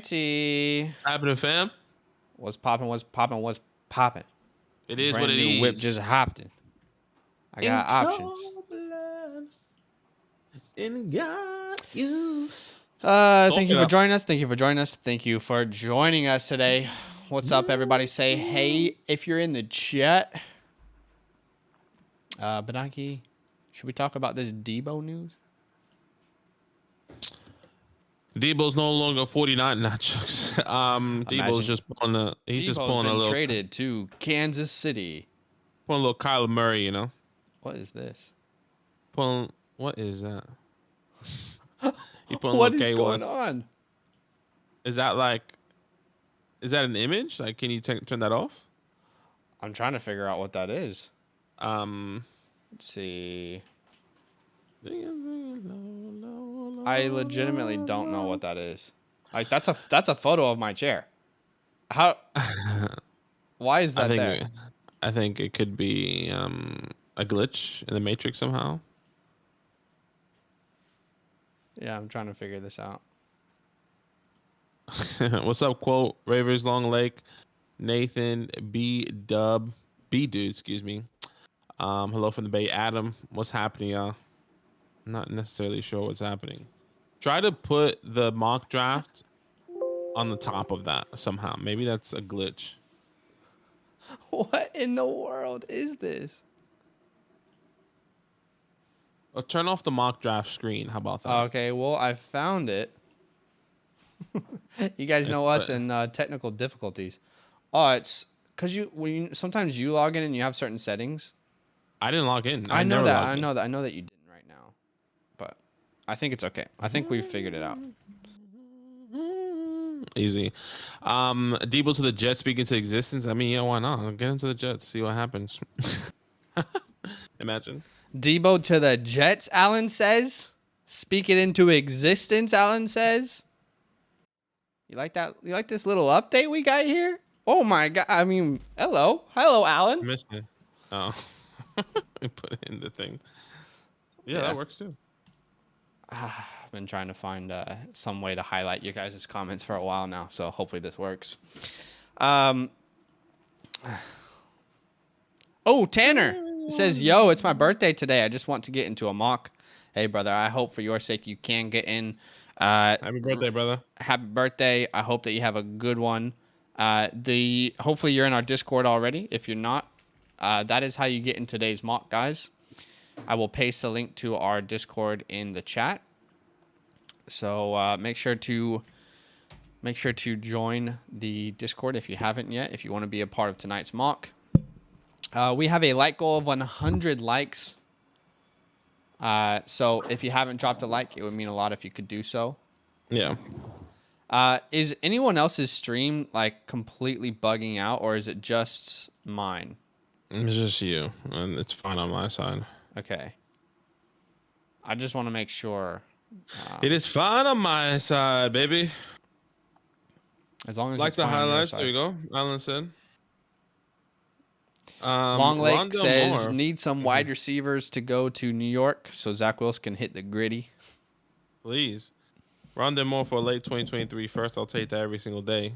Alrighty. Happening, fam? What's popping? What's popping? What's popping? It is Brand what it new is. whip just hopped in. I got options. Thank you for joining us. Thank you for joining us. Thank you for joining us today. What's up, everybody? Say hey if you're in the chat. Benaki, should we talk about this Debo news? Debo's no longer 49 nachos. Debo's just pulling a. He's just pulling a little. Traded to Kansas City. Pulling a little Kyler Murray, you know. What is this? Pulling. What is that? He pulling What a is K1. going on? Is that like? Is that an image? Like, can you turn that off? I'm trying to figure out what that is. Let's see. I legitimately don't know what that is. Like that's a photo of my chair. How? Why is that there? I think it could be a glitch in the Matrix somehow. Yeah, I'm trying to figure this out. What's up, quote Ravers Long Lake, Nathan B Dude, excuse me. Hello from the Bay, Adam. What's happening, y'all? I'm not necessarily sure what's happening. Try to put the mock draft on the top of that somehow. Maybe that's a glitch. What in the world is this? Well, turn off the mock draft screen. How about that? Okay, well, I found it. You guys know us in technical difficulties. Oh, it's because sometimes you log in and you have certain settings. I didn't log in. I know that you didn't right now, but I think it's okay. I think we figured it out. Easy. Debo to the Jets speaking to existence. I mean, yeah, why not? Get into the Jets, see what happens. Imagine. Debo to the Jets, Alan says. Speak it into existence, Alan says. You like that? You like this little update we got here? Oh my god! I mean, hello, Alan. I missed it. Oh, I put it in the thing. Yeah, that works too. I've been trying to find some way to highlight you guys' comments for a while now, so hopefully this works. Oh, Tanner says, "Yo, it's my birthday today. I just want to get into a mock. Hey, brother, I hope for your sake you can get in. Happy birthday, brother. Happy birthday. I hope that you have a good one. Hopefully you're in our Discord already. If you're not, that is how you get in today's mock, guys. I will paste the link to our Discord in the chat. So make sure to join the Discord if you haven't yet, if you want to be a part of tonight's mock. We have a like goal of 100 likes. So if you haven't dropped a like, it would mean a lot if you could do so. Yeah. Is anyone else's stream like completely bugging out, or is it just mine? It's just you, and it's fine on my side. Okay. I just want to make sure. It is fine on my side, baby. As long as like it's the fine highlights. There you go. Alan said. Long Lake Rondale says Moore. need some wide receivers to go to New York so Zach Wilson can hit the gritty. Please. Rondale Moore for a late 2023 first. I'll take that every single day.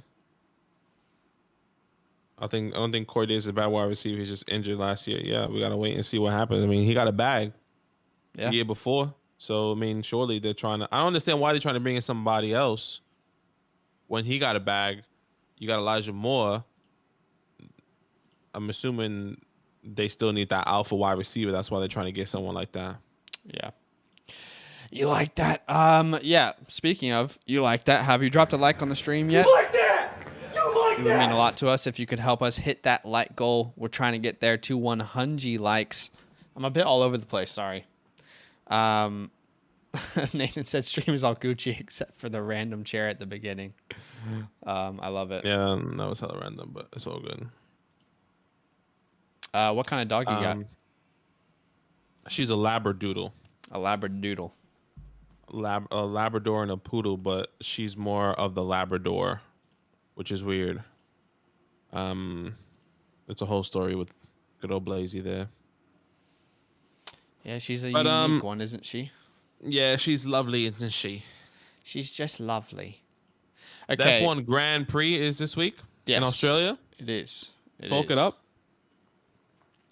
I don't think Corey Davis is a bad wide receiver. He's just injured last year. Yeah, we gotta wait and see what happens. I mean, he got a bag the year before. So I mean, surely they're trying to. I don't understand why they're trying to bring in somebody else when he got a bag. You got Elijah Moore. I'm assuming they still need that alpha wide receiver. That's why they're trying to get someone like that. Yeah. You like that? Yeah. Speaking of, you like that? Have you dropped a like on the stream yet? You like that? You like It would mean a lot to us if you could help us hit that like goal. We're trying to get there to 100 likes. I'm a bit all over the place. Sorry. Nathan said stream is all Gucci except for the random chair at the beginning. I love it. Yeah, that was hella random, but it's all good. What kind of dog you got? She's a Labradoodle. A Labradoodle. A Labrador and a poodle, but she's more of the Labrador, which is weird. It's a whole story with good old Blazy there. Yeah, she's a unique one, isn't she? Yeah, she's lovely, isn't she? She's just lovely. The Okay. F1 Grand Prix is this week Yes, in Australia. it is. Poke it up.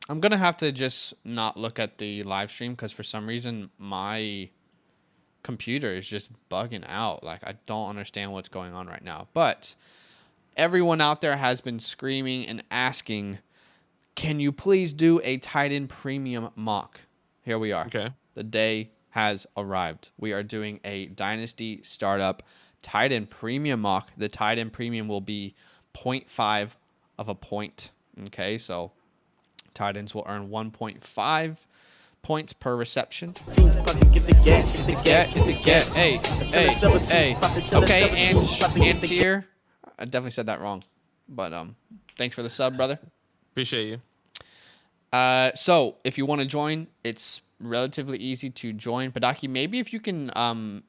I'm gonna have to just not look at the live stream because for some reason my computer is just bugging out. Like I don't understand what's going on right now. But everyone out there has been screaming and asking, can you please do a Titan Premium mock? Here we are. Okay. The day has arrived. We are doing a Dynasty Startup Titan Premium mock. The Titan Premium will be 0.5 of a point. Okay, so Titans will earn 1.5 points per reception. Hey. Okay, and tier. I definitely said that wrong. But thanks for the sub, brother. Appreciate you. So if you want to join, it's relatively easy to join. Badaki, maybe if you can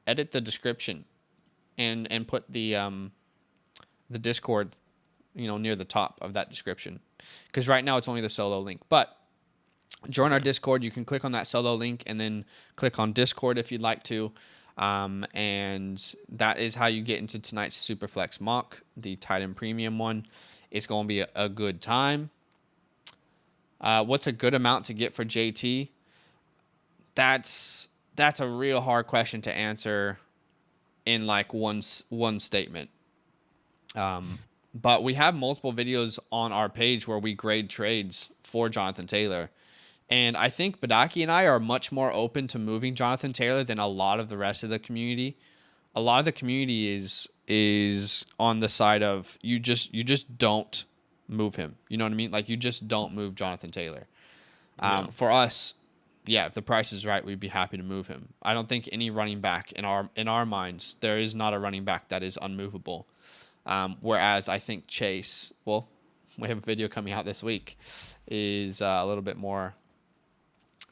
edit the description and put the Discord, near the top of that description, because right now it's only the solo link. But join our Discord. You can click on that solo link and then click on Discord if you'd like to. And that is how you get into tonight's SuperFlex mock, the Titan Premium one. It's going to be a good time. What's a good amount to get for JT? That's a real hard question to answer in like one statement. But we have multiple videos on our page where we grade trades for Jonathan Taylor. And I think Badaki and I are much more open to moving Jonathan Taylor than a lot of the rest of the community. A lot of the community is on the side of you just don't move him. You know what I mean? Like you just don't move Jonathan Taylor. For us, yeah, if the price is right, we'd be happy to move him. I don't think any running back in our minds, there is not a running back that is unmovable. Whereas I think Chase, well, we have a video coming out this week, is a little bit more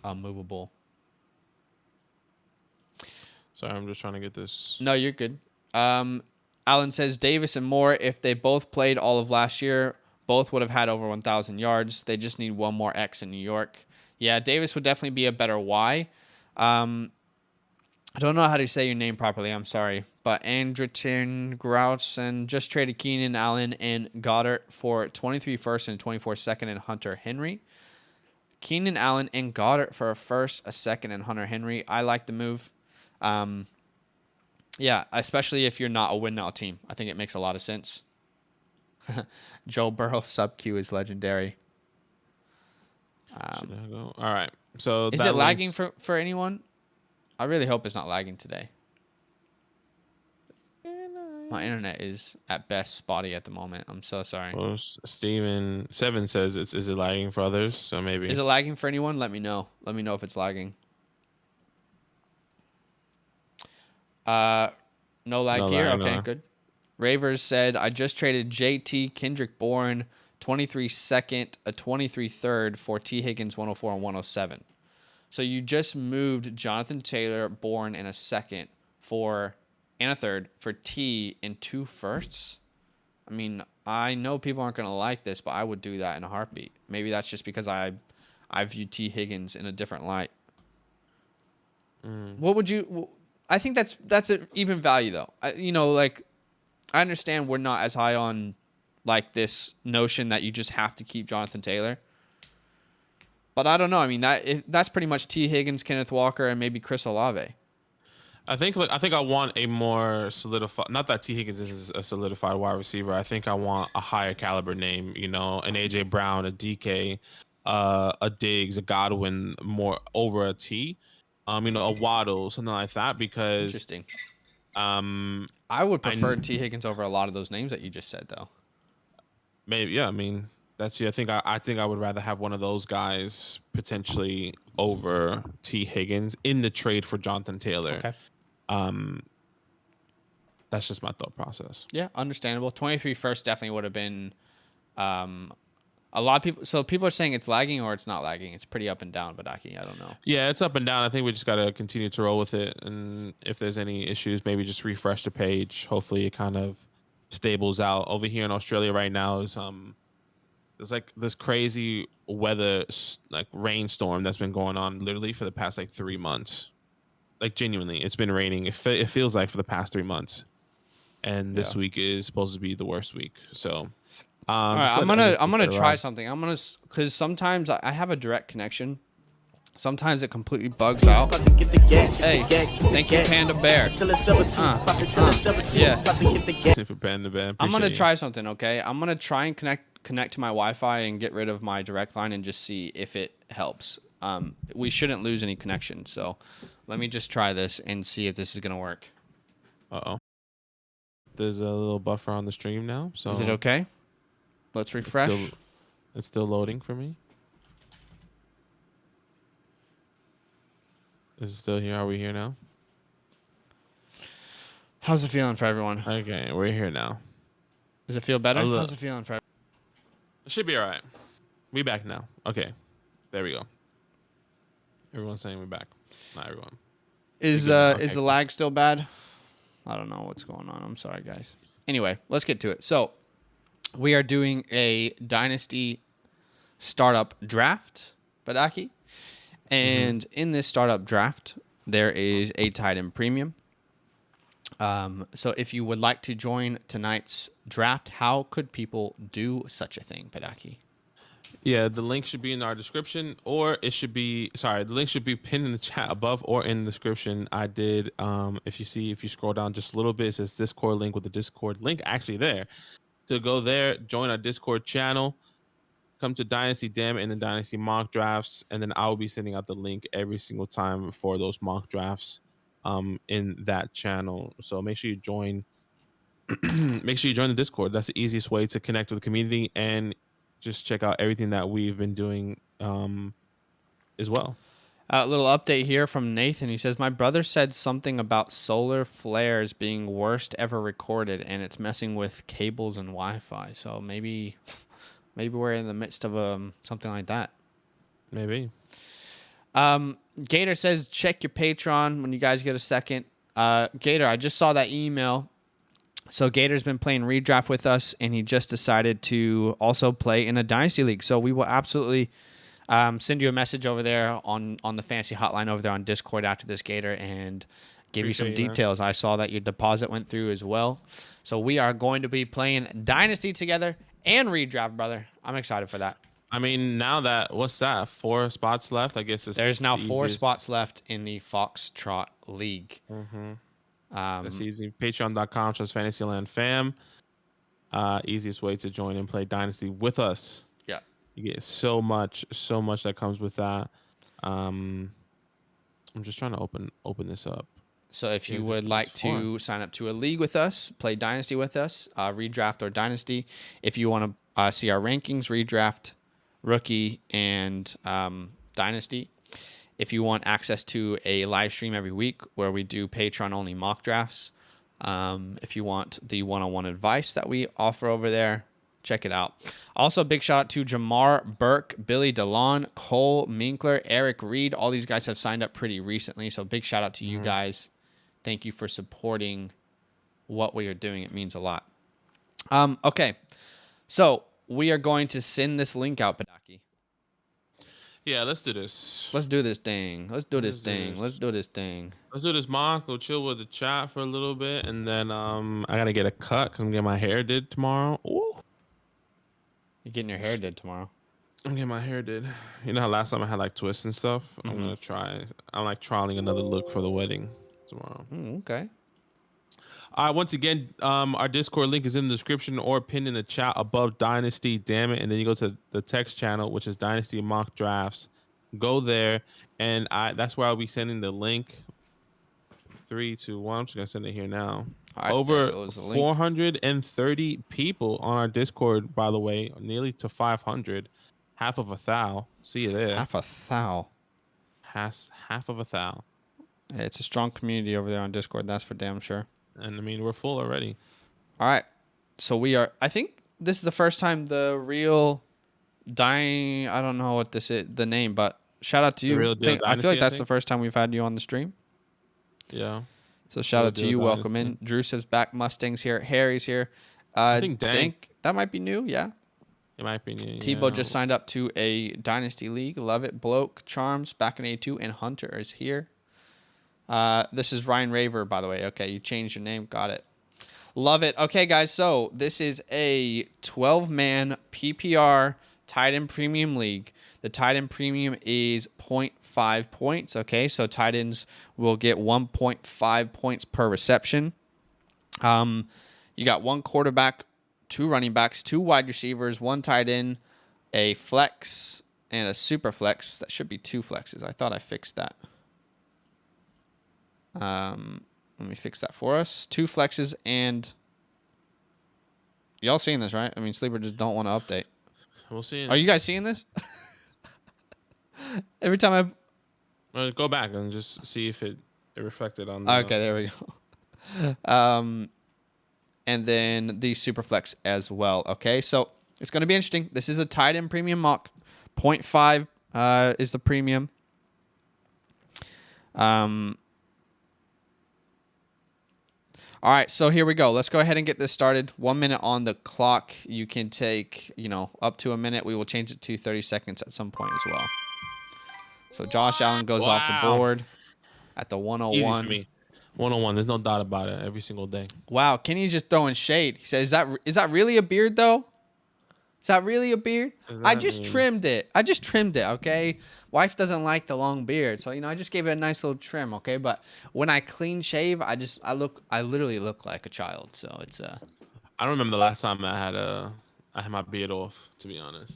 movable. Sorry, I'm just trying to get this. No, you're good. Alan says Davis and Moore, if they both played all of last year, both would have had over 1,000 yards. They just need one more X in New York. Yeah, Davis would definitely be a better Y. I don't know how to say your name properly. I'm sorry. But Andreton Grouson just traded Keenan Allen and Goddard for 23 first and 24 second and Hunter Henry. Keenan Allen and Goddard for a first, a second, and Hunter Henry. I like the move. Yeah, especially if you're not a win now team. I think it makes a lot of sense. Joe Burrow sub Q is legendary. Should I go? All right. So is it lagging for anyone? I really hope it's not lagging today. My internet is at best spotty at the moment. I'm so sorry. Well, Steven 7 says is it lagging for others? So maybe. Is it lagging for anyone? Let me know. Let me know if it's lagging. No lag here. Okay, good. Ravers said, I just traded JT Kendrick Bourne 23 second, a 23 third for T Higgins 104 and 107. So you just moved Jonathan Taylor Bourne in a second and a third for T in 2 firsts. I mean, I know people aren't going to like this, but I would do that in a heartbeat. Maybe that's just because I view T Higgins in a different light. What would you? I think that's an even value though. I understand we're not as high on like this notion that you just have to keep Jonathan Taylor. But I don't know. I mean, that's pretty much T Higgins, Kenneth Walker, and maybe Chris Olave. I think I want a more solidified. Not that T Higgins is a solidified wide receiver. I think I want a higher caliber name. An AJ Brown, a DK, a Diggs, a Godwin, more over a T. A Waddle, something like that. Because interesting. I would prefer T Higgins over a lot of those names that you just said, though. Maybe, yeah. I mean, that's I think I would rather have one of those guys potentially over T Higgins in the trade for Jonathan Taylor. Okay. That's just my thought process. Yeah, understandable. 23 first definitely would have been a lot of people. So people are saying it's lagging or it's not lagging. It's pretty up and down, Badaki. I don't know. Yeah, it's up and down. I think we just got to continue to roll with it. And if there's any issues, maybe just refresh the page. Hopefully it kind of stables out. Over here in Australia right now is there's like this crazy weather, like rainstorm that's been going on literally for the past like 3 months. Like genuinely, it's been raining. It feels like for the past 3 months. and this week is supposed to be the worst week. So, all right, just I'm let gonna NXT start try around. something. Because sometimes I have a direct connection. Sometimes it completely bugs out. Hey, thank you, Panda Bear. Yeah. Super Panda Band. I'm gonna Appreciate you. try something, okay? I'm gonna try and connect to my Wi-Fi and get rid of my direct line and just see if it helps. We shouldn't lose any connection, so let me just try this and see if this is gonna work. Uh-oh. There's a little buffer on the stream now, so Is it okay? Let's refresh. it's still loading for me. Is it still here? Are we here now? How's it feeling for everyone? Okay, we're here now. Does it feel better? How's it feeling for everyone? It should be all right. We back now. Okay, there we go. Everyone's saying we're back. Not everyone. Is Okay. the lag still bad? I don't know what's going on. I'm sorry, guys. Anyway, let's get to it. So, we are doing a Dynasty startup draft, Badaki. And in this startup draft, there is a tight end premium. So if you would like to join tonight's draft, how could people do such a thing, Badaki? Yeah, the link should be in our description, or it should be the link should be pinned in the chat above or in the description. I did if you scroll down just a little bit, it says Discord link with the Discord link actually there. So go there, join our Discord channel, come to Dynasty Damn and the Dynasty mock drafts, and then I will be sending out the link every single time for those mock drafts in that channel. So make sure you join make sure you join the Discord. That's the easiest way to connect with the community and just check out everything that we've been doing as well. A little update here from Nathan. He says, my brother said something about solar flares being worst ever recorded, and it's messing with cables and Wi-Fi. So maybe we're in the midst of something like that. Maybe. Gator says, check your Patreon when you guys get a second. Gator, I just saw that email. So Gator's been playing redraft with us, and he just decided to also play in a Dynasty League. So we will absolutely send you a message over there on the fantasy hotline over there on Discord after this, Gator, and give you some details. I saw that your deposit went through as well. So we are going to be playing Dynasty together and redraft, brother. I'm excited for that. I mean, now that, what's that? 4 spots left? I guess there's now 4 spots left in the Foxtrot League. That's easy. Patreon.com/fantasylandfam. Easiest way to join and play Dynasty with us. Yeah. You get so much that comes with that. I'm just trying to open this up. So if you would like to sign up to a league with us, play Dynasty with us, redraft or Dynasty. If you want to see our rankings, redraft, rookie, and Dynasty. If you want access to a live stream every week where we do Patreon-only mock drafts. If you want the one-on-one advice that we offer over there, check it out. Also, big shout out to Jamar Burke, Billy DeLon, Cole Minkler, Eric Reed. All these guys have signed up pretty recently, so big shout out to you guys. Thank you for supporting what we are doing. It means a lot. Okay, so we are going to send this link out, Badaki. Yeah, let's do this. Let's do this thing. Let's do this mock. We'll chill with the chat for a little bit, and then I gotta get a cut because I'm getting my hair did tomorrow. Ooh. You're getting your hair did tomorrow. I'm getting my hair did. You know how last time I had like twists and stuff? I'm gonna try. I'm like trialing another look for the wedding tomorrow. Okay. Once again, our Discord link is in the description or pinned in the chat above Dynasty, damn it. And then you go to the text channel, which is Dynasty Mock Drafts. Go there, and that's where I'll be sending the link. 3, 2, 1. I'm just going to send it here now. Right, over 430 people on our Discord, by the way, nearly to 500. Half of a thou. See you there. Half a thou. Half of a thou. It's a strong community over there on Discord. That's for damn sure. And I mean, we're full already. All right. So we are, I think this is the first time the real dying, I don't know what this is, the name, but shout out to you. I feel like that's the first time we've had you on the stream. Yeah. So shout out to you. Welcome in. Drew says back. Mustang's here. Harry's here. I think Dank. That might be new. Yeah. It might be new. Tebow just signed up to a Dynasty League. Love it. Bloke, Charms, back in A2, and Hunter is here. This is Ryan Raver, by the way. Okay, you changed your name. Got it. Love it. Okay, guys. So this is a 12-man PPR tight end premium league. The tight end premium is 0.5 points. Okay, so tight ends will get 1.5 points per reception. You got one quarterback, two running backs, two wide receivers, one tight end, a flex, and a super flex. That should be two flexes. I thought I fixed that. Let me fix that for us. Two flexes and y'all seeing this, right? I mean, Sleeper just don't want to update. We'll see. Are you guys seeing this? Every time Go back and just see if it reflected on. Okay, there we go. And then the Superflex as well. Okay, so it's going to be interesting. This is a tight end premium mock. 0.5 is the premium. All right, so here we go. Let's go ahead and get this started. 1 minute on the clock. You can take, up to a minute. We will change it to 30 seconds at some point as well. So Josh Allen goes off the board at the 101. Easy for me. 101. There's no doubt about it. Every single day. Wow, Kenny's just throwing shade. He says, "Is that really a beard though? Is that really a beard? I just trimmed it. Okay. Wife doesn't like the long beard, so I just gave it a nice little trim. Okay, but when I clean shave, I literally look like a child. So it's I don't remember the last time I had my beard off. To be honest,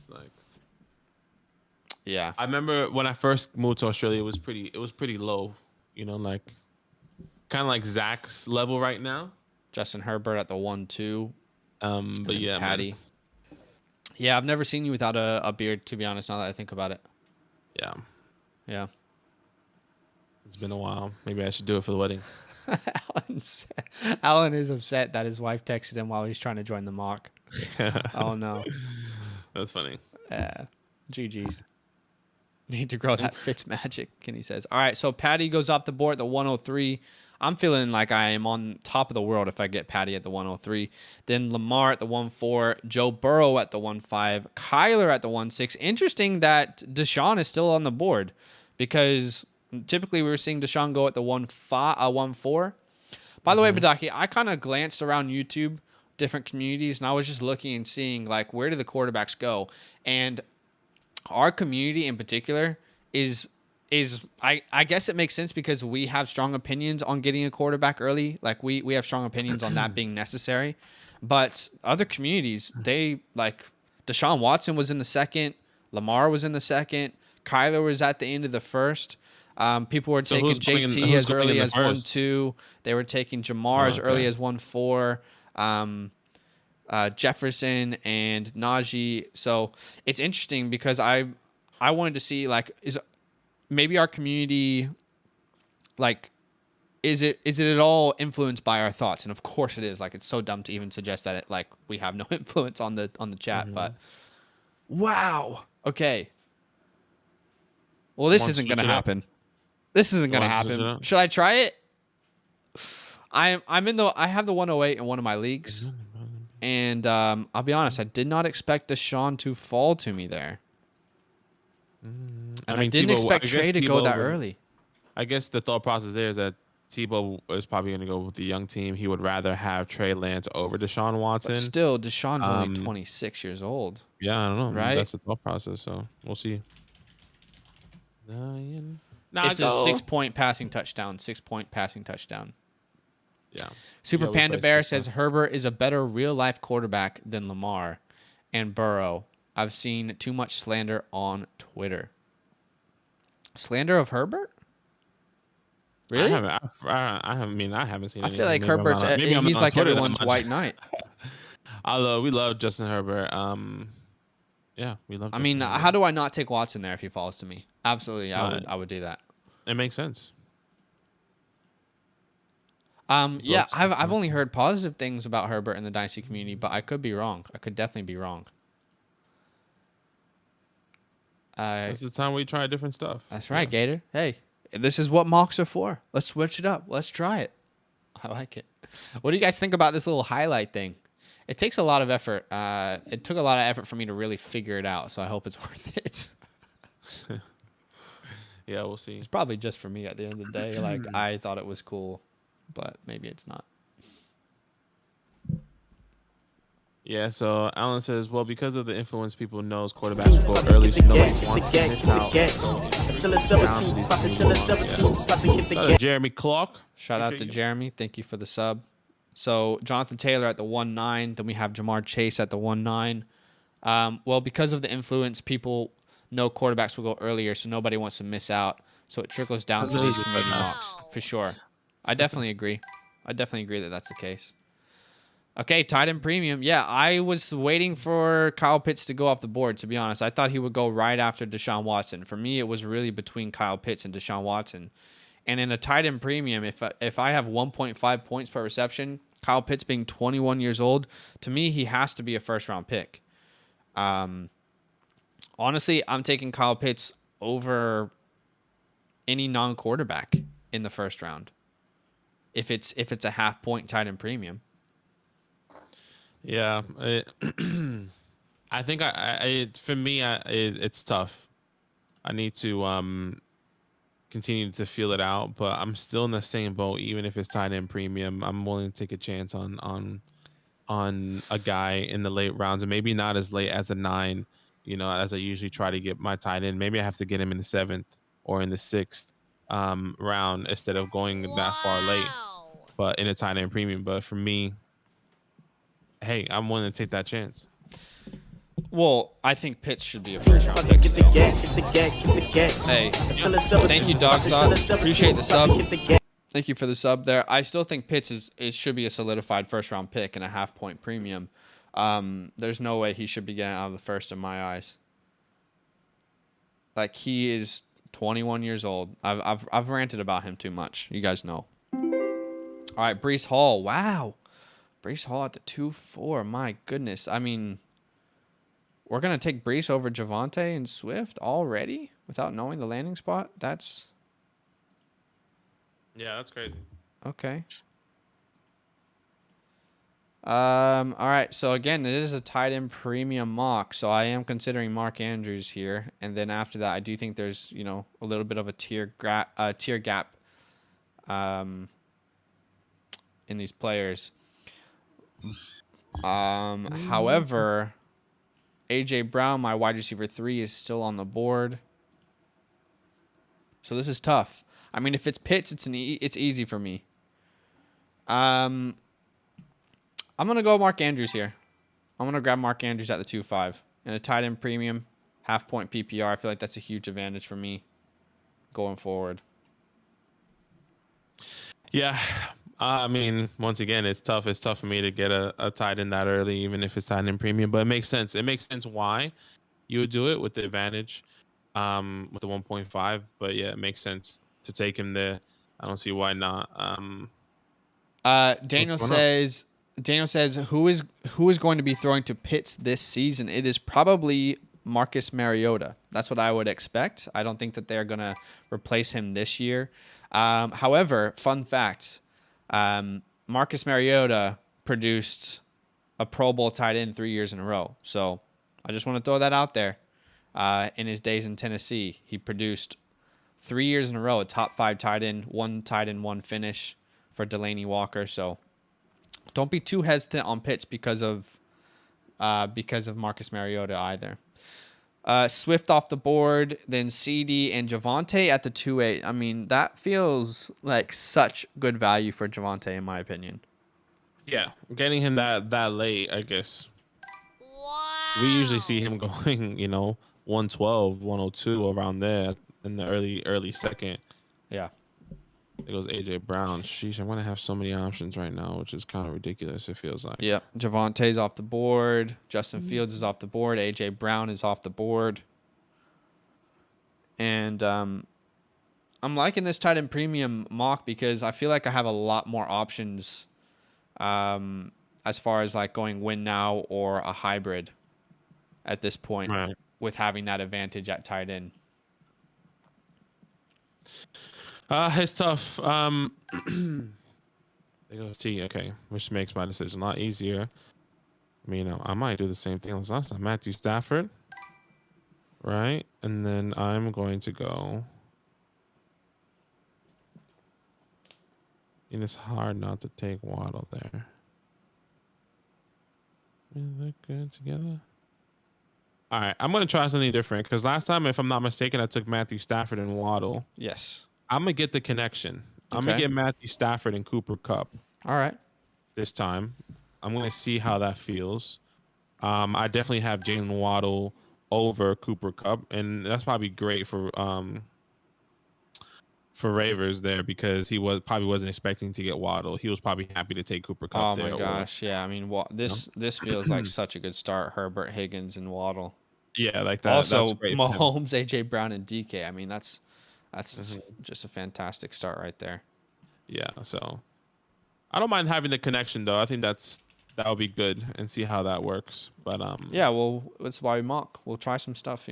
yeah. I remember when I first moved to Australia, it was pretty low. Like kind of like Zach's level right now. Justin Herbert at the 1-2. But yeah, Patty. Man. Yeah, I've never seen you without a beard, to be honest, now that I think about it. Yeah. It's been a while. Maybe I should do it for the wedding. Alan is upset that his wife texted him while he's trying to join the mock. Oh, no. That's funny. GG's. Need to grow that Fitz magic, Kenny says. All right, so Patty goes off the board at the 103. I'm feeling like I am on top of the world if I get Patty at the 103. Then Lamar at the 1-4, Joe Burrow at the 1-5, Kyler at the 1-6. Interesting that Deshaun is still on the board because typically we were seeing Deshaun go at the 1-4. By the way, Badaki, I kind of glanced around YouTube, different communities, and I was just looking and seeing where do the quarterbacks go. And our community in particular is I guess it makes sense because we have strong opinions on getting a quarterback early. We have strong opinions on that being necessary. But other communities, they Deshaun Watson was in the second, Lamar was in the second, Kyler was at the end of the first. People were taking JT as early as 1-2. They were taking Jamar as early as 1-4. Jefferson and Najee. So it's interesting because I wanted to see is maybe our community is it at all influenced by our thoughts? And of course it is. It's so dumb to even suggest that we have no influence on the chat, but wow. Okay. Well, this isn't going to happen. This isn't going to happen. Should I try it? I have the 108 in one of my leagues. And I'll be honest, I did not expect Deshaun to fall to me there. And I didn't expect Trey to go that early. I guess the thought process there is that Tebow is probably going to go with the young team. He would rather have Trey Lance over Deshaun Watson. But still, Deshaun's only 26 years old. Yeah, I don't know. Right? That's the thought process, so we'll see. It's a 6-point passing touchdown. 6-point passing touchdown. Yeah. Super Panda Bear says Herbert is a better real-life quarterback than Lamar and Burrow. I've seen too much slander on Twitter. Slander of Herbert? Really? I haven't seen. I feel like Herbert's. He's like Twitter everyone's white knight. Although we love Justin Herbert. Yeah, we love. I mean, how do I not take Watson there if he falls to me? Absolutely, I would do that. It makes sense. Yeah, I've only heard positive things about Herbert in the Dynasty community, but I could be wrong. I could definitely be wrong. It's the time we try different stuff. That's right, Gator. Hey, this is what mocks are for. Let's switch it up. Let's try it. I like it. What do you guys think about this little highlight thing? It takes a lot of effort. It took a lot of effort for me to really figure it out, so I hope it's worth it. Yeah, we'll see. It's probably just for me at the end of the day. I thought it was cool, but maybe it's not. Yeah, so Alan says, well, because of the influence, people knows quarterbacks will go early, so nobody wants to miss out. Down to these new ones, yeah. Jeremy Clark. Shout out to Jeremy. Thank you for the sub. So Jonathan Taylor at the 1-9. Then we have Jamar Chase at the 1-9. Well, because of the influence, people know quarterbacks will go earlier, so nobody wants to miss out. So it trickles down to these community mocks for sure. I definitely agree. I definitely agree that that's the case. Okay, tight end premium. Yeah, I was waiting for Kyle Pitts to go off the board, to be honest. I thought he would go right after Deshaun Watson. For me, it was really between Kyle Pitts and Deshaun Watson. And in a tight end premium, if I have 1.5 points per reception, Kyle Pitts being 21 years old, to me, he has to be a first-round pick. Honestly, I'm taking Kyle Pitts over any non-quarterback in the first round. If it's a half-point tight end premium. Yeah, I think for me, it's tough. I need to continue to feel it out, but I'm still in the same boat. Even if it's tight end premium, I'm willing to take a chance on a guy in the late rounds, and maybe not as late as a 9. As I usually try to get my tight end. Maybe I have to get him in the 7th or in the 6th round instead of going that far late. But in a tight end premium, but for me, hey, I'm willing to take that chance. Well, I think Pitts should be a first round pick still. Hey, thank you, Dogzot. Appreciate the sub. Thank you for the sub there. I still think Pitts should be a solidified first round pick and a half-point premium. There's no way he should be getting out of the first in my eyes. Like, he is 21 years old. I've ranted about him too much. You guys know. All right, Breece Hall. Wow. Breece Hall at the 2-4. My goodness. I mean, we're going to take Breece over Javonte and Swift already without knowing the landing spot? That's... Yeah, that's crazy. Okay. All right. So again, it is a tight end premium mock. So I am considering Mark Andrews here, and then after that, I do think there's a little bit of a tier gap, in these players. However, AJ Brown, my wide receiver 3, is still on the board. So this is tough. I mean, if it's Pitts, it's easy for me. I'm gonna go Mark Andrews here. I'm gonna grab Mark Andrews at the 2-5 in a tight end premium, half-point PPR. I feel like that's a huge advantage for me going forward. Yeah, I mean, once again, it's tough. It's tough for me to get a tight end that early, even if it's tight end premium. But it makes sense. It makes sense why you would do it with the advantage, with the 1.5. But yeah, it makes sense to take him there. I don't see why not. Daniel says who is going to be throwing to Pitts this season? It is probably Marcus Mariota. That's what I would expect. I don't think that they're going to replace him this year. However, fun fact, Marcus Mariota produced a Pro Bowl tight end 3 years in a row. So I just want to throw that out there. In his days in Tennessee, he produced 3 years in a row a top 5 tight end, one finish for Delaney Walker. So don't be too hesitant on Pitts because of Marcus Mariota either. Swift off the board, then CD and Javonte at the 2-8. I mean, that feels like such good value for Javonte, in my opinion. Yeah, getting him that late, I guess. Wow. We usually see him going, 112, 102 around there in the early second. Yeah. There goes AJ Brown. Sheesh, I'm gonna have so many options right now, which is kind of ridiculous. It feels like. Yep. Javonte's off the board. Justin Fields is off the board. AJ Brown is off the board. And I'm liking this tight end premium mock because I feel like I have a lot more options, as far as like going win now or a hybrid at this point, right, with having that advantage at tight end. It's tough. There goes T. Okay, which makes my decision a lot easier. I mean, I might do the same thing as last time. Matthew Stafford, right? And then I'm going to go. And it's hard not to take Waddle there. We look good together. All right, I'm gonna try something different because last time, if I'm not mistaken, I took Matthew Stafford and Waddle. Yes. I'm gonna get the connection. I'm gonna Okay. get Matthew Stafford and Cooper Cup All right. this time. I'm gonna see how that feels. I definitely have Jalen Waddle over Cooper Cup, and that's probably great for Ravers there because he probably wasn't expecting to get Waddle. He was probably happy to take Cooper Cup Oh my there, or gosh. Yeah. I mean, you this feels like know? such a good start. Herbert, Higgins, and Waddle. Yeah, like that. That's Also, great for him. Mahomes, AJ Brown, and DK. I mean, that's Mhm. just a fantastic start right there. Yeah, so I don't mind having the connection though. I think that would be good and see how that works. But Yeah. Well, that's why we mock. We'll try some stuff.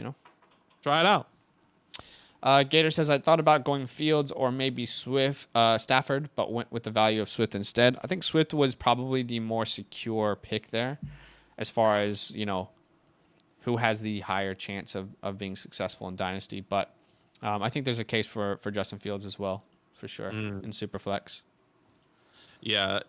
try it out. Gator says I thought about going Fields or maybe Stafford, but went with the value of Swift instead. I think Swift was probably the more secure pick there, as far as who has the higher chance of being successful in Dynasty. But I think there's a case for Justin Fields as well, for sure, Mm. in Superflex. Yeah,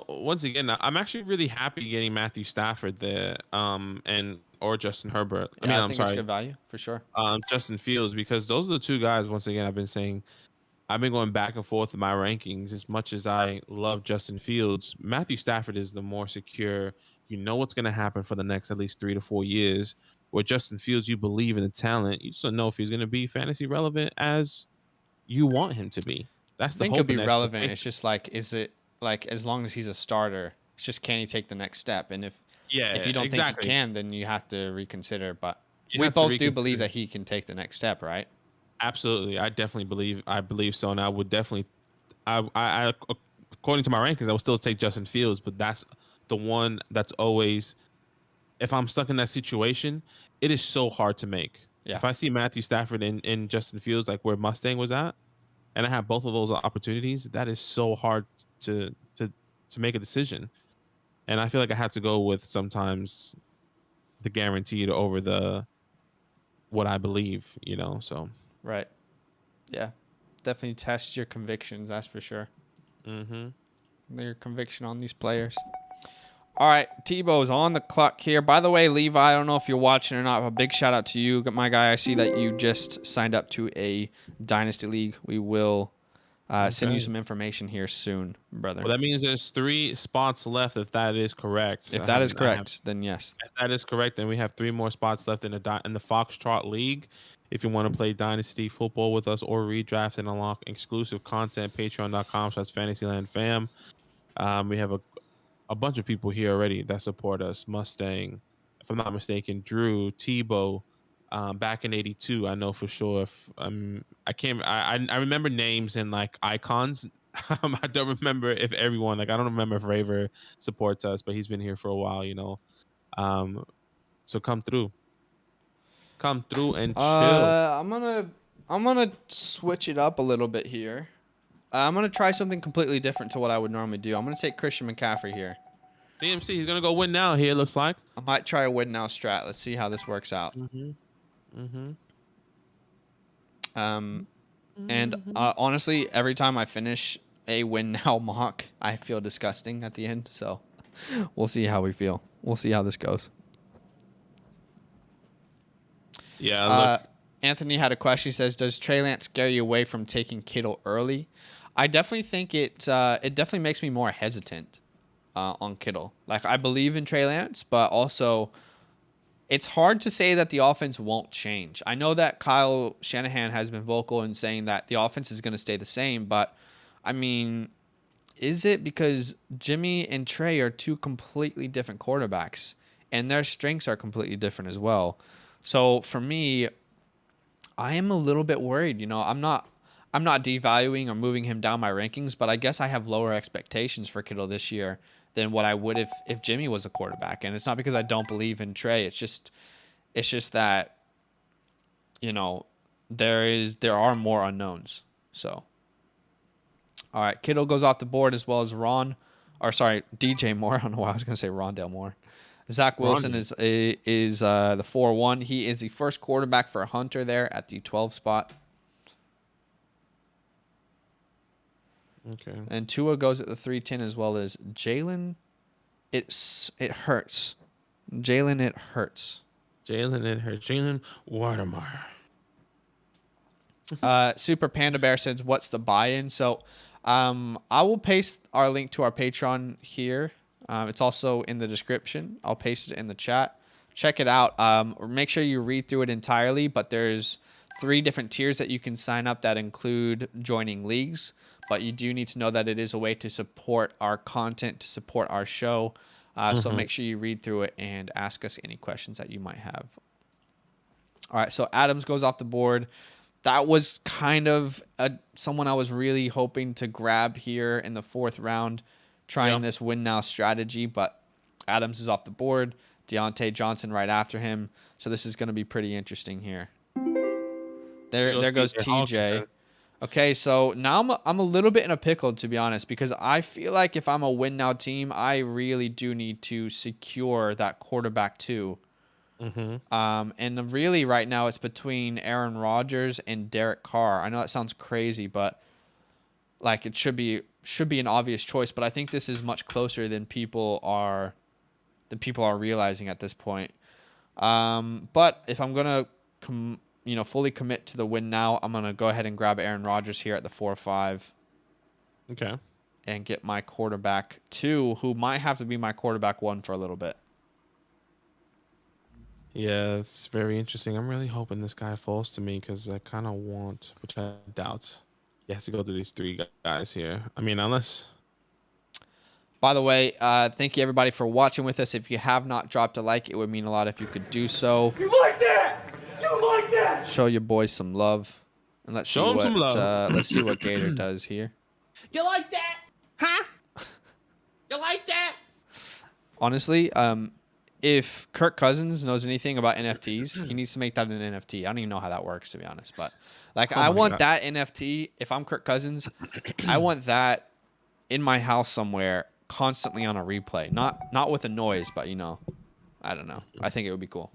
once again, I'm actually really happy getting Matthew Stafford there, and or Justin Herbert. I Yeah, mean, I I'm think it's sorry, good value for sure. Justin Fields, because those are the two guys. Once again, I've been saying I've been going back and forth in my rankings. As much as I love Justin Fields, Matthew Stafford is the more secure. You know what's going to happen for the next at least 3 to 4 years. Where Justin Fields, you believe in the talent, you just don't know if he's going to be fantasy relevant as you want him to be. I That's the think it'll hope be and relevant. It's expectation. just like, is it like as long as he's a starter, it's just can he take the next step? And if Yeah, you don't think he exactly. can, then you have to reconsider. But You we have to both do believe reconsider. that he can take the next step, right? Absolutely, I definitely believe so, and I would definitely, I according to my rankings, I would still take Justin Fields, but that's the one that's always, if I'm stuck in that situation, it is so hard to make. Yeah. If I see Matthew Stafford and Justin Fields, like where Mustang was at, and I have both of those opportunities, that is so hard to to to make a decision. And I feel like I have to go with sometimes the guaranteed over the what I believe, So, Right. Yeah. Definitely test your convictions, that's for sure. hmm Your conviction on these players. All right, Tebow's on the clock here. By the way, Levi, I don't know if you're watching or not. A big shout out to you, my guy. I see that you just signed up to a Dynasty League. We will send you okay. some information here soon, brother. Well, that means there's 3 spots left if that is correct. If that is correct, then yes. If that is correct, then we have 3 more spots left in the Foxtrot League. If you want to play Dynasty football with us or redraft and unlock exclusive content, patreon.com/fantasylandfam. We have a bunch of people here already that support us. Mustang, if I'm not mistaken, Drew, Tebow, back in '82. I know for sure. If I can't. I remember names and like icons. I don't remember if everyone, like, I don't remember if Raver supports us, but he's been here for a while. Um, so come through and chill. I'm gonna switch it up a little bit here. I'm gonna try something completely different to what I would normally do. I'm gonna take Christian McCaffrey here. CMC, he's gonna go win now. Here, looks like. I might try a win now strat. Let's see how this works out. Mm-hmm. Mm-hmm. Um, and Mm-hmm. honestly, every time I finish a win now mock, I feel disgusting at the end. So we'll see how we feel. We'll see how this goes. Yeah, look. Anthony had a question. He says, "Does Trey Lance scare you away from taking Kittle early?" I definitely think it definitely makes me more hesitant on Kittle. Like, I believe in Trey Lance, but also it's hard to say that the offense won't change. I know that Kyle Shanahan has been vocal in saying that the offense is going to stay the same, but I mean, is it because Jimmy and Trey are two completely different quarterbacks and their strengths are completely different as well? So for me, I am a little bit worried. I'm not devaluing or moving him down my rankings, but I guess I have lower expectations for Kittle this year than what I would if Jimmy was a quarterback. And it's not because I don't believe in Trey. It's just that there are more unknowns. So all right, Kittle goes off the board as well as DJ Moore. I don't know why I was going to say Rondale Moore. Zach Wilson Ronnie. is the 4-1. He is the first quarterback for Hunter there at the 12 spot. Okay. And Tua goes at the 310 as well as Jalen. It hurts Jalen, it hurts. Jalen and her. Jalen Watermeyer. Super Panda Bear says, "What's the buy-in?" So, I will paste our link to our Patreon here. It's also in the description. I'll paste it in the chat. Check it out. Make sure you read through it entirely. But there's 3 different tiers that you can sign up that include joining leagues. But you do need to know that it is a way to support our content, to support our show. So make sure you read through it and ask us any questions that you might have. All right, so Adams goes off the board. That was kind of someone I was really hoping to grab here in the 4th round, trying this win now strategy, but Adams is off the board. Deontay Johnson right after him. So this is going to be pretty interesting here. There goes TJ. Okay, so now I'm a little bit in a pickle, to be honest, because I feel like if I'm a win now team, I really do need to secure that quarterback too. And really right now it's between Aaron Rodgers and Derek Carr. I know that sounds crazy, but like it should be an obvious choice, but I think this is much closer than people are realizing at this point. But if I'm going to fully commit to the win now, I'm going to go ahead and grab Aaron Rodgers here at the 4-5. Okay. And get my quarterback 2, who might have to be my quarterback 1 for a little bit. Yeah, it's very interesting. I'm really hoping this guy falls to me because I kind of want, which I doubt, he has to go to these 3 guys here. I mean, unless... By the way, thank you everybody for watching with us. If you have not dropped a like, it would mean a lot if you could do so. You like that? You like that? Show your boys some love. And let's Show him some love. Let's see what Gator does here. You like that? Huh? You like that? Honestly, if Kirk Cousins knows anything about NFTs, he needs to make that an NFT. I don't even know how that works, to be honest. But like, I want that NFT. If I'm Kirk Cousins, I want that in my house somewhere, constantly on a replay. Not with a noise, but I don't know. I think it would be cool.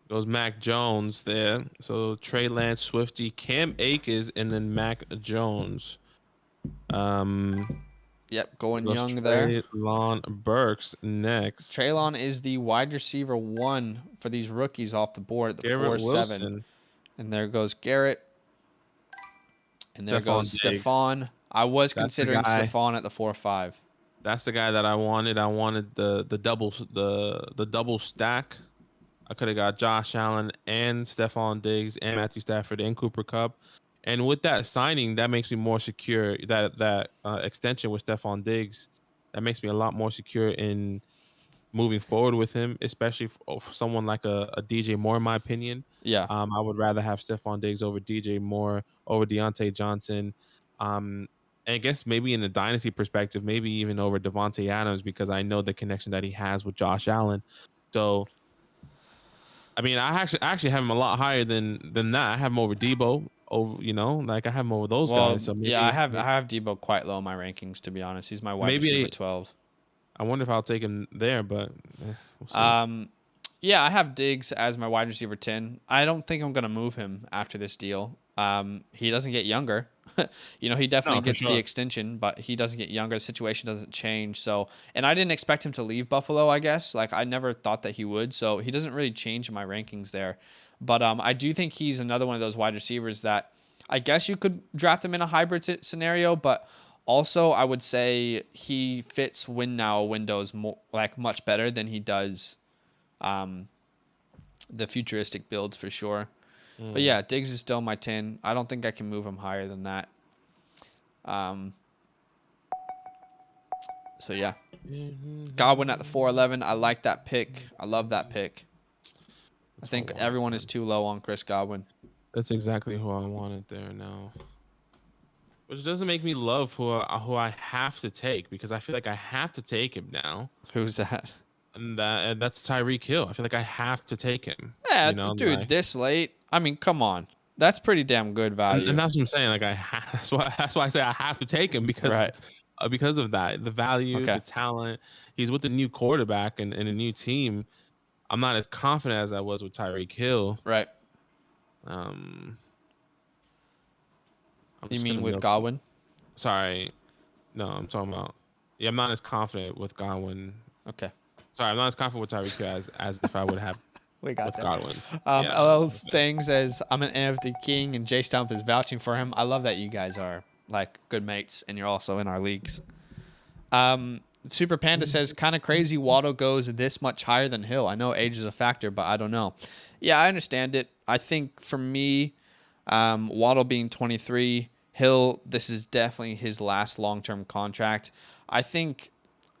Goes Mac Jones there. So Trey Lance, Swifty, Cam Akers, and then Mac Jones. Yep, going young there. Treylon Burks next. Treylon is the wide receiver 1 for these rookies off the board at the 4-7. And there goes Garrett. And there goes Stephon. I was considering Stephon at the 4-5. That's the guy that I wanted. I wanted the double stack. I could have got Josh Allen and Stephon Diggs and Matthew Stafford and Cooper Kupp. And with that signing, that makes me more secure. That extension with Stephon Diggs, that makes me a lot more secure in moving forward with him, especially for someone like a DJ Moore, in my opinion. Yeah. I would rather have Stephon Diggs over DJ Moore, over Deontay Johnson. And I guess maybe in the dynasty perspective, maybe even over Devontae Adams, because I know the connection that he has with Josh Allen. So, I mean, I actually have him a lot higher than that. I have him over Debo. Over, I have him over those guys. So maybe, I have Debo quite low in my rankings, to be honest. He's my wide receiver 12. I wonder if I'll take him there, but we'll see. Yeah, I have Diggs as my wide receiver 10. I don't think I'm gonna move him after this deal. He doesn't get younger. He definitely gets the extension, but he doesn't get younger. The situation doesn't change. So, and I didn't expect him to leave Buffalo, I guess. Like, I never thought that he would. So he doesn't really change my rankings there. But I do think he's another one of those wide receivers that I guess you could draft him in a hybrid scenario, but also I would say he fits win now windows much better than he does the futuristic builds for sure. But yeah, Diggs is still my 10. I don't think I can move him higher than that. So yeah, Godwin at the 4-11. I like that pick. I love that pick. I think everyone is too low on Chris Godwin. That's exactly who I wanted there now. Which doesn't make me love who I have to take, because I feel like I have to take him now. Who's that? And that's Tyreek Hill. I feel like I have to take him. Yeah, dude, this late. I mean, come on. That's pretty damn good value. And that's what I'm saying. Like that's why I say I have to take him, because of that, the value, the talent. He's with a new quarterback and a new team. I'm not as confident as I was with Tyreek Hill. Right. You mean with Godwin? Sorry. No, I'm talking about. Yeah, I'm not as confident with Godwin. Okay. Sorry, I'm not as confident with Tyreek Hill as if I would have We got with that. Godwin. LL Stang says, I'm an NFT king, and J Stump is vouching for him. I love that you guys are like good mates, and you're also in our leagues. Super Panda says, kind of crazy Waddle goes this much higher than Hill. I know age is a factor, but I don't know. Yeah, I understand it. I think for me, Waddle being 23, Hill, this is definitely his last long-term contract. I think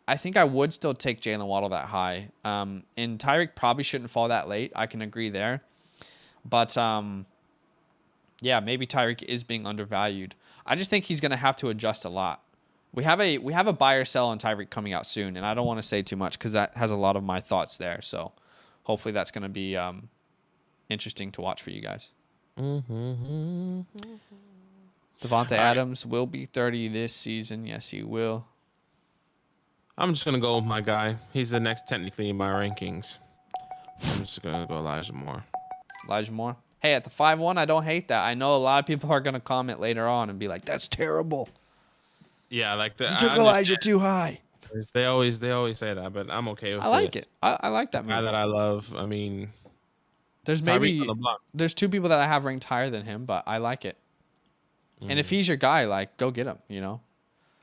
I would still take Jalen Waddle that high. And Tyreek probably shouldn't fall that late. I can agree there. But yeah, maybe Tyreek is being undervalued. I just think he's going to have to adjust a lot. We have a buy or sell on Tyreek coming out soon, and I don't want to say too much because that has a lot of my thoughts there. So hopefully that's going to be interesting to watch for you guys. Devontae Adams will be 30 this season. Yes, he will. I'm just gonna go with my guy. He's the next technically in my rankings. I'm just gonna go Elijah Moore. Elijah Moore. Hey, at the 5-1, I don't hate that. I know a lot of people are gonna comment later on and be like, "That's terrible. Yeah, like You took Elijah too high." They always say that, but I'm okay with it. I like it. I like that Guy move. that I love. I mean, There's Tyreek on maybe the block. there's two people that I have ranked higher than him, but I like it. And if he's your guy, like, go get him. You know.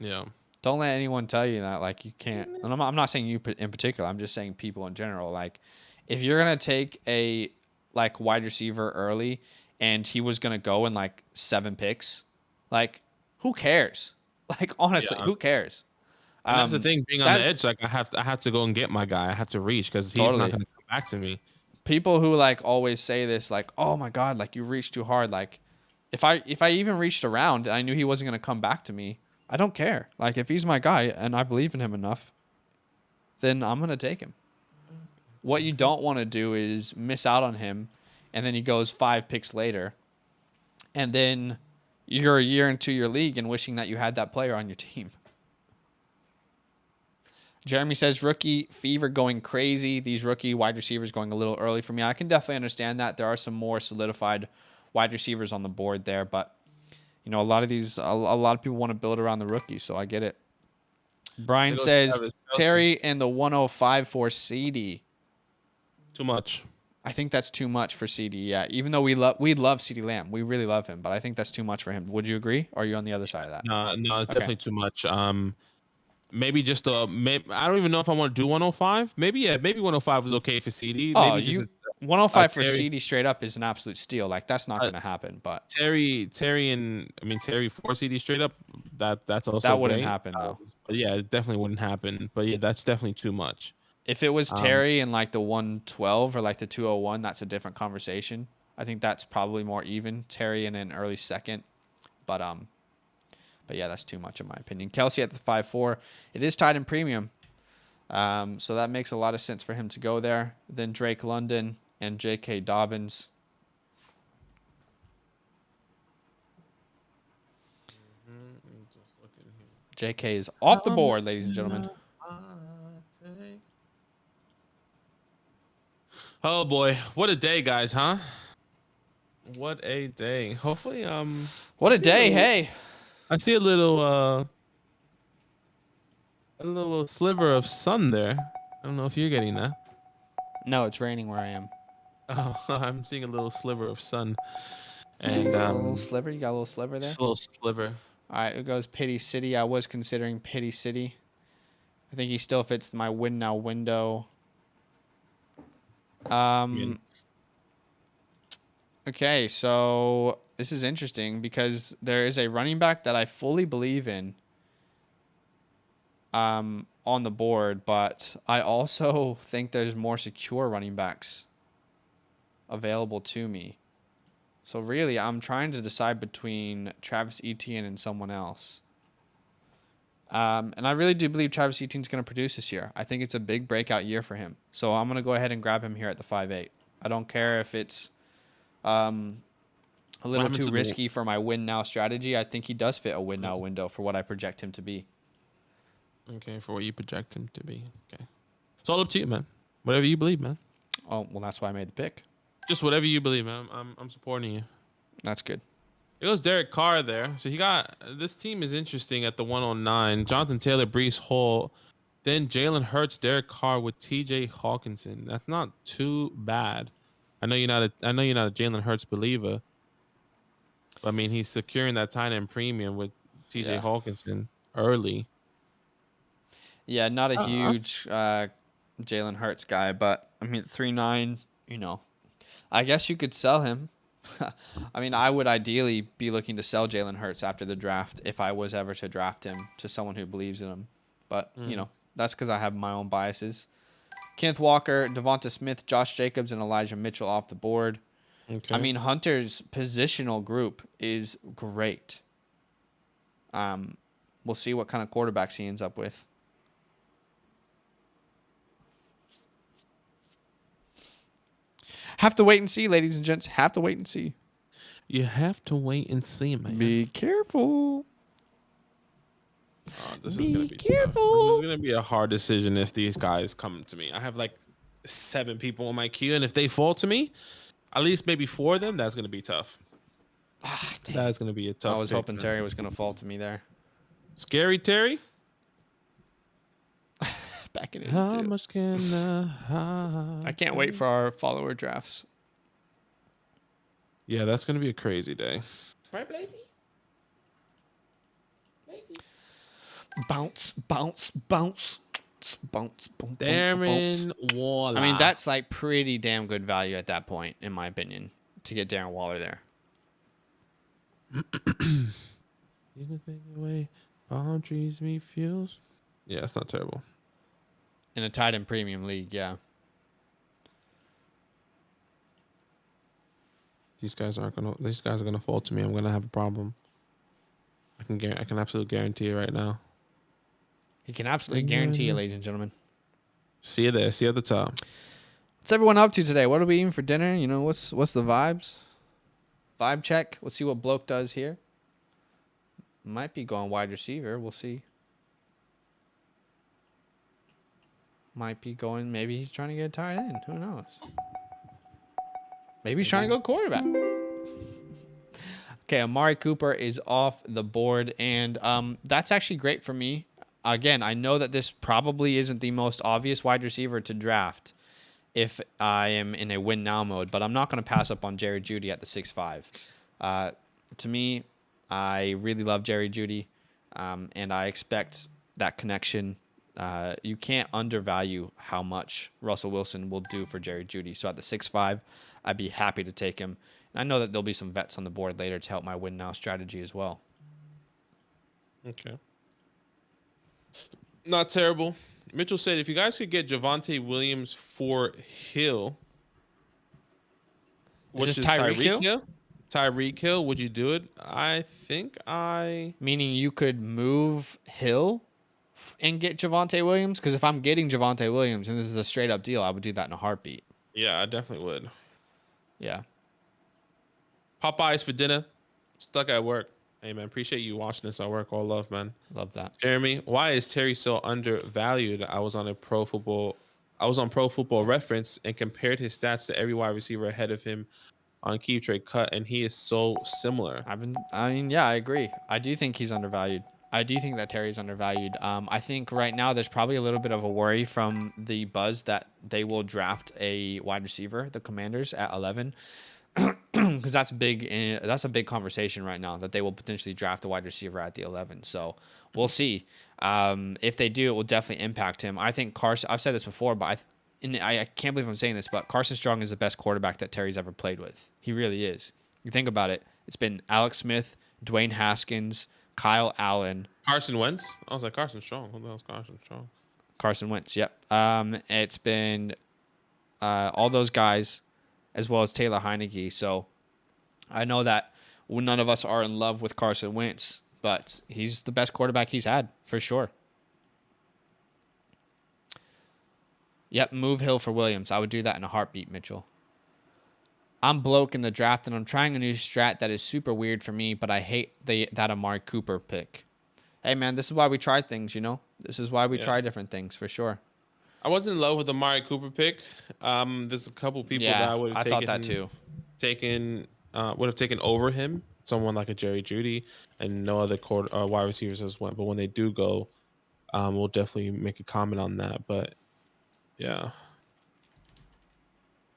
Yeah. Don't let anyone tell you that like you can't. And I'm not saying you in particular. I'm just saying people in general. Like, if you're gonna take a like wide receiver early, and he was gonna go in like 7 picks, like who cares? Like honestly, who cares? And that's the thing. Being on the edge, like I have to go and get my guy. I have to reach because he's not gonna come back to me. People who like always say this, like, oh my god, like you reached too hard. Like, if I even reached around and I knew he wasn't gonna come back to me, I don't care. Like, if he's my guy and I believe in him enough, then I'm going to take him. What you don't want to do is miss out on him, and then he goes 5 picks later, and then you're a year into your league and wishing that you had that player on your team. Jeremy says, rookie fever going crazy. These rookie wide receivers going a little early for me. I can definitely understand that. There are some more solidified wide receivers on the board there, but you know, a lot of people want to build around the rookies, so I get it. Brian says Terry and the 105 for CD. Too much. I think that's too much for CD. Yeah, even though we love CD Lamb, we really love him, but I think that's too much for him. Would you agree? Or are you on the other side of that? No, it's definitely too much. Maybe just I don't even know if I want to do 105. Maybe 105 is okay for CD. Oh, maybe 105 for CD straight up is an absolute steal. Like that's not going to happen. But Terry for CD straight up, that's also that wouldn't great. happen though. But yeah, it definitely wouldn't happen. But yeah, that's definitely too much. If it was Terry in like the 112 or like the 201, that's a different conversation. I think that's probably more even. Terry in an early second, but yeah, that's too much in my opinion. Kelsey at the 5-4. It is tied in premium, so that makes a lot of sense for him to go there. Then Drake London and J.K. Dobbins. J.K. is off the board, ladies and gentlemen. Oh boy, what a day, guys, huh? What a day. Hopefully, what a day, hey. I see a little sliver of sun there. I don't know if you're getting that. No, it's raining where I am. Oh, I'm seeing a little sliver of sun. And a little sliver? You got a little sliver there? Just a little sliver. All right, it goes Pity City. I was considering Pity City. I think he still fits my win now window. Okay, so this is interesting because there is a running back that I fully believe in on the board, but I also think there's more secure running backs available to me. So really, I'm trying to decide between Travis Etienne and someone else. And I really do believe Travis Etienne's going to produce this year. I think it's a big breakout year for him. So I'm going to go ahead and grab him here at the 5-8. I don't care if it's a little too risky for my win now strategy. I think he does fit a win now window for what I project him to be. Okay, for what you project him to be. Okay. It's all up to you, man. Whatever you believe, man. Oh, well, that's why I made the pick. Just whatever you believe, man. I'm supporting you. That's good. It goes Derek Carr there. So he got this team is interesting at the 109. Jonathan Taylor, Breece Hall, Then Jalen Hurts, Derek Carr with T.J. Hawkinson. That's not too bad. I know you're not a Jalen Hurts believer, but I mean he's securing that tight end premium with T.J. Yeah. Hawkinson early. Yeah, not a Uh, huge Jalen Hurts guy, but I mean 3.9. I guess you could sell him. I mean, I would ideally be looking to sell Jalen Hurts after the draft if I was ever to draft him to someone who believes in him. But that's because I have my own biases. Kenneth Walker, Devonta Smith, Josh Jacobs, and Elijah Mitchell off the board. Okay. I mean, Hunter's positional group is great. We'll see what kind of quarterbacks he ends up with. Have to wait and see, ladies and gents. Have to wait and see. You have to wait and see, man. Be careful. This Be is gonna be careful. tough. This is gonna be a hard decision if these guys come to me. I have like 7 people on my queue, and if they fall to me, at least maybe 4 of them, that's gonna be tough. That's gonna be a tough. I was pick, hoping man. Terry was going to fall to me there. Scary Terry. Back in How 82. much can I can't wait for our follower drafts. Yeah, that's gonna be a crazy day. Right, Blazy? Blazy. Bounce, bounce, bounce, bounce, bounce. Darren Waller. I mean, that's like pretty damn good value at that point, in my opinion, to get Darren Waller there. You can take away palm trees, me fuels. Yeah, it's not terrible. In a tight end premium league, yeah. These guys are gonna fall to me. I'm gonna have a problem. I can absolutely guarantee it right now. He can absolutely guarantee it, ladies and gentlemen. See you there. See you at the top. What's everyone up to today? What are we eating for dinner? What's the vibes? Vibe check. Let's see what Bloke does here. Might be going wide receiver. We'll see. Might be going. Maybe he's trying to get a tight end. Who knows? Maybe he's trying to go quarterback. Okay, Amari Cooper is off the board, and that's actually great for me. Again, I know that this probably isn't the most obvious wide receiver to draft if I am in a win now mode, but I'm not going to pass up on Jerry Jeudy at the 6.5. To me, I really love Jerry Jeudy, and I expect that connection. You can't undervalue how much Russell Wilson will do for Jerry Jeudy. So at the 6.5, I'd be happy to take him. And I know that there'll be some vets on the board later to help my win now strategy as well. Okay. Not terrible. Mitchell said, if you guys could get Javonte Williams for Hill, which is Tyreek Hill? Tyreek Hill, would you do it? Meaning you could move Hill and get Javonte Williams? Because if I'm getting Javonte Williams and this is a straight up deal, I would do that in a heartbeat. Yeah, I definitely would. Yeah. Popeyes for dinner. Stuck at work. Hey, man, appreciate you watching this at work. All love, man. Love that. Jeremy, why is Terry so undervalued? I was on Pro Football Reference and compared his stats to every wide receiver ahead of him on Keep Trade Cut, and he is so similar. I agree. I do think he's undervalued. I do think that Terry's undervalued. I think right now there's probably a little bit of a worry from the buzz that they will draft a wide receiver, the Commanders, at 11. Because that's big. That's a big conversation right now that they will potentially draft a wide receiver at the 11. So we'll see. If they do, it will definitely impact him. I think Carson. I've said this before, but I can't believe I'm saying this, but Carson Strong is the best quarterback that Terry's ever played with. He really is. You think about it. It's been Alex Smith, Dwayne Haskins, Kyle Allen, Carson Wentz. I was like Carson Strong. Who the hell's Carson Strong? Carson Wentz. Yep. It's been all those guys, as well as Taylor Heineke. So I know that none of us are in love with Carson Wentz, but he's the best quarterback he's had for sure. Yep, move Hill for Williams. I would do that in a heartbeat, Mitchell. I'm Bloke in the draft, and I'm trying a new strat that is super weird for me, but I hate that Amari Cooper pick. Hey, man, this is why we try things, This is why we try different things, for sure. I wasn't in love with the Amari Cooper pick. There's a couple people that I would have taken. I thought that too. Would have taken over him. Someone like a Jerry Jeudy, and no other wide receivers as well. But when they do go, we'll definitely make a comment on that. But yeah.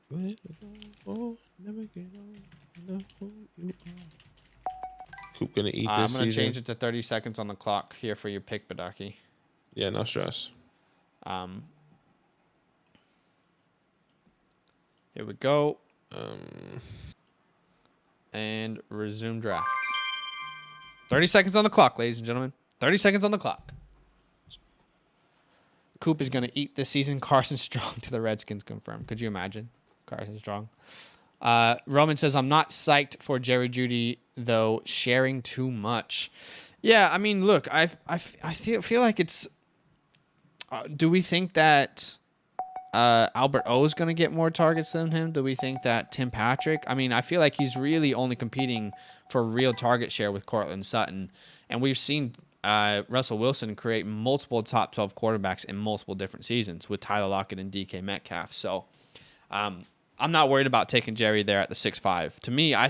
Coop gonna eat I'm this gonna season. change it to 30 seconds on the clock here for your pick, Badaki. Yeah, no stress. Here we go. Um, And resume draft. 30 seconds on the clock, ladies and gentlemen. 30 seconds on the clock. Coop is going to eat this season. Carson Strong to the Redskins confirmed. Could you imagine? Carson Strong. Roman says, I'm not psyched for Jerry Jeudy, though, sharing too much. Yeah, I mean, look, I feel like it's... do we think that Albert O is going to get more targets than him? Do we think that Tim Patrick? I mean, I feel like he's really only competing for real target share with Cortland Sutton. And we've seen Russell Wilson create multiple top 12 quarterbacks in multiple different seasons with Tyler Lockett and DK Metcalf. So I'm not worried about taking Jerry there at the 6-5. To me, I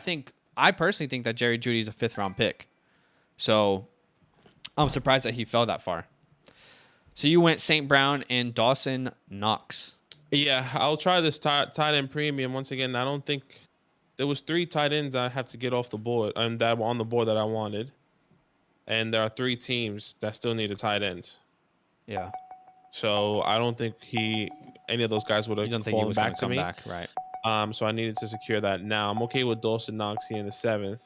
personally think that Jerry Jeudy is a 5th-round pick. So I'm surprised that he fell that far. So you went St. Brown and Dawson Knox. Yeah, I'll try this tight end premium once again. I don't think there was 3 tight ends I have to get off the board and that were on the board that I wanted, and there are 3 teams that still need a tight end. Yeah. So I don't think any of those guys would have fallen back to me. Right. So I needed to secure that. Now I'm okay with Dawson Knox here in the 7th.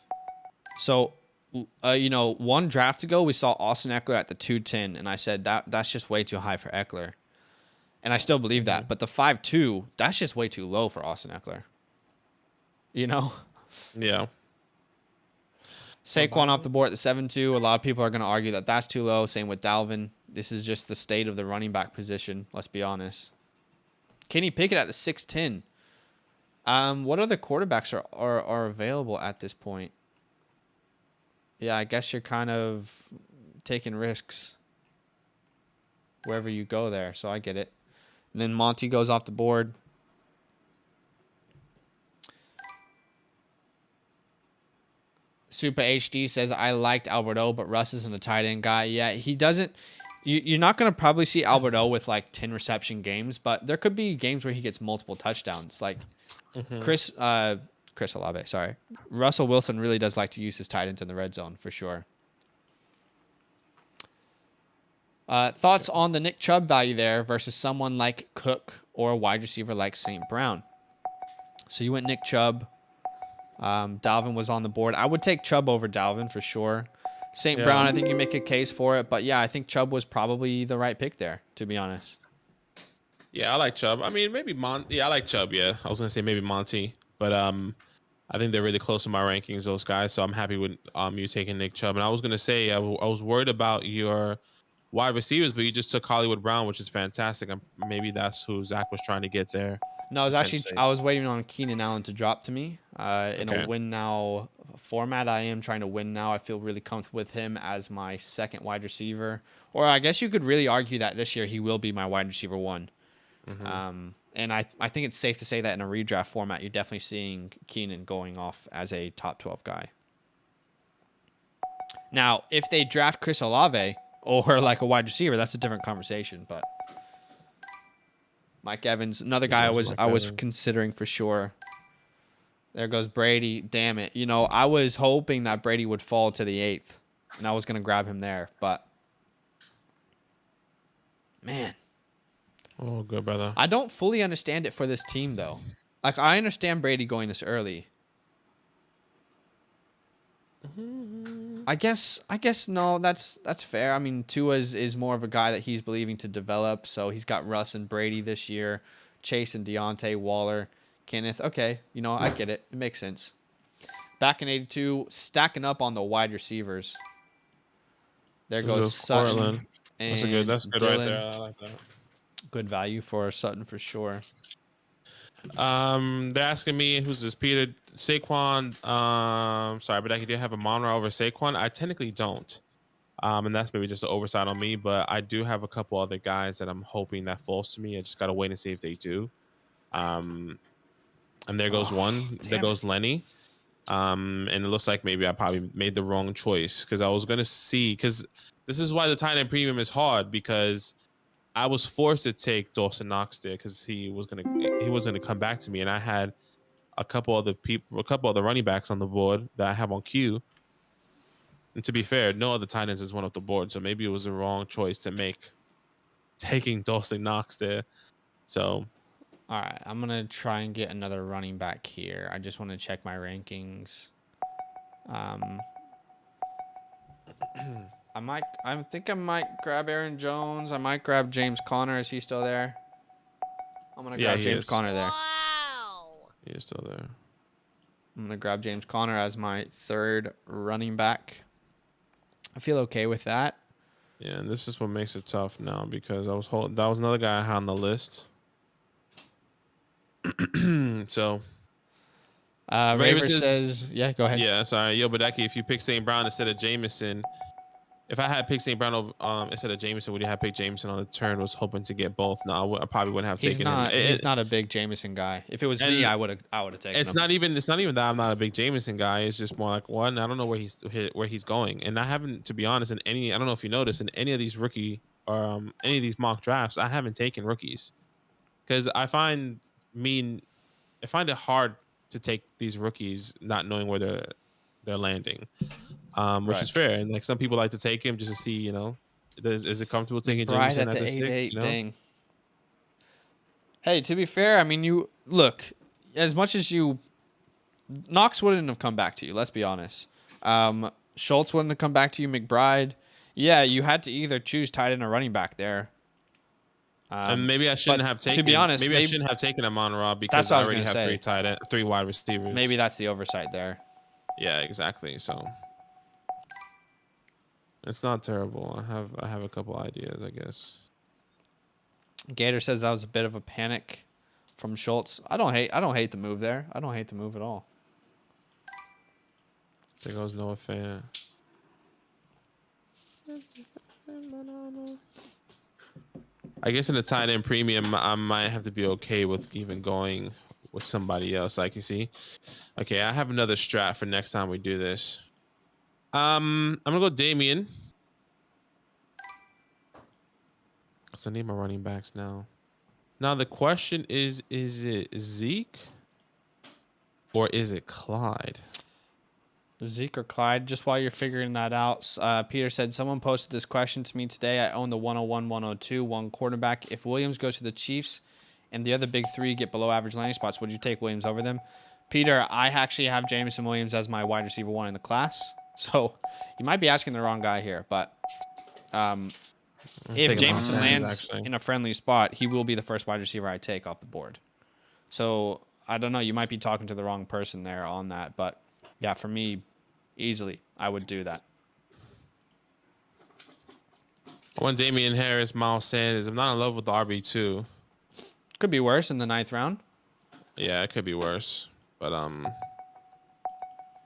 So, one draft ago we saw Austin Eckler at the 210, and I said that's just way too high for Eckler, and I still believe that. But the 5-2, that's just way too low for Austin Eckler. Yeah. Saquon off the board at the 7-2. A lot of people are going to argue that that's too low. Same with Dalvin. This is just the state of the running back position. Let's be honest. Kenny Pickett at the 6-10. What other quarterbacks are available at this point? Yeah, I guess you're kind of taking risks wherever you go there, so I get it. And then Monty goes off the board. Super HD says, I liked Albert O, but Russ isn't a tight end guy. Yeah, he doesn't. You're not going to probably see Albert O with like 10 reception games, but there could be games where he gets multiple touchdowns. Like Chris Olave, sorry. Russell Wilson really does like to use his tight ends in the red zone for sure. Thoughts on the Nick Chubb value there versus someone like Cook or a wide receiver like St. Brown? So you went Nick Chubb. Dalvin was on the board. I would take Chubb over Dalvin for sure. St. Brown, I think you make a case for it. But yeah, I think Chubb was probably the right pick there, to be honest. Yeah, I like Chubb. I mean, maybe I like Chubb, yeah. I was going to say maybe Monty. But I think they're really close to my rankings, those guys. So I'm happy with you taking Nick Chubb. And I was going to say, I was worried about your wide receivers, but you just took Hollywood Brown, which is fantastic. Maybe that's who Zach was trying to get there. No, I was waiting on Keenan Allen to drop to me in a win now format. I am trying to win now. I feel really comfortable with him as my 2nd wide receiver. Or I guess you could really argue that this year he will be my wide receiver 1. And I think it's safe to say that in a redraft format, you're definitely seeing Keenan going off as a top 12 guy. Now, if they draft Chris Olave or like a wide receiver, that's a different conversation. But Mike Evans, another guy I was considering for sure. There goes Brady. Damn it. I was hoping that Brady would fall to the 8th, and I was going to grab him there. But, man. Oh, good, brother. I don't fully understand it for this team, though. Like, I understand Brady going this early. I guess no, that's fair. I mean, Tua is more of a guy that he's believing to develop, so he's got Russ and Brady this year, Chase and Deontay, Waller, Kenneth. Okay, I get it. It makes sense. Back in 82, stacking up on the wide receivers. There goes Sutton. That's good right there. I like that. Good value for Sutton for sure. They're asking me who's this Peter Saquon. Sorry, but I do have a Monroe over Saquon. I technically don't. And that's maybe just an oversight on me, but I do have a couple other guys that I'm hoping that falls to me. I just gotta wait and see if they do. And there goes one. There goes Lenny. And it looks like maybe I probably made the wrong choice because I was gonna see because this is why the tight end premium is hard, because I was forced to take Dawson Knox there because he was gonna come back to me, and I had a couple other running backs on the board that I have on queue. And to be fair, no other tight ends is one off the board, so maybe it was the wrong choice to make, taking Dawson Knox there. So, all right, I'm gonna try and get another running back here. I just want to check my rankings. I think I might grab Aaron Jones. I might grab James Conner. Is he still there? I'm gonna grab James Conner there. He is still there. I'm gonna grab James Conner as my third running back. I feel okay with that. Yeah, and this is what makes it tough now, because that was another guy I had on the list. So Raver says, yeah, go ahead. Yeah, sorry. Yo, Badeki, if you pick St. Brown instead of Jameson, if I had picked St. Brown over, instead of Jameson, would you have picked Jameson on the turn? Was hoping to get both. No, I probably wouldn't have taken him. He's not a big Jameson guy. If it was me, I would have taken him. It's not even that I'm not a big Jameson guy. It's just more like, one, I don't know where he's going, and I haven't, to be honest, I don't know if you noticed, in any of these any of these mock drafts, I haven't taken rookies, because I find it hard to take these rookies not knowing where they're landing, which is fair. And like, some people like to take him just to see, is it comfortable taking Jameson at the 6? Dang. Hey, to be fair, I mean, you look, as much as Knox wouldn't have come back to you. Let's be honest. Schultz wouldn't have come back to you. McBride, yeah, you had to either choose tight end or running back there. And maybe I shouldn't have taken. To be honest, maybe I shouldn't have taken him on Rob, because I already have three wide receivers. Maybe that's the oversight there. Yeah, exactly. So it's not terrible. I have a couple ideas, I guess. Gator says that was a bit of a panic from Schultz. I don't hate the move there. I don't hate the move at all. There goes Noah Fan. I guess in the tight end premium, I might have to be okay with even going with somebody else. I can see. Okay, I have another strat for next time we do this. I'm gonna go Damian. So I need my running backs now. Now the question is it Zeke or is it Clyde? Zeke or Clyde, just while you're figuring that out, Peter said, someone posted this question to me today. I own the 101, 102, one quarterback. If Williams goes to the Chiefs and the other big three get below average landing spots, would you take Williams over them? Peter, I actually have Jameson Williams as my wide receiver 1 in the class. So you might be asking the wrong guy here, but if Jameson lands in a friendly spot, he will be the first wide receiver I take off the board. So I don't know. You might be talking to the wrong person there on that, but yeah, for me, easily, I would do that. I want Damian Harris, Miles Sanders. I'm not in love with the RB2. Could be worse in the 9th round. Yeah, it could be worse, but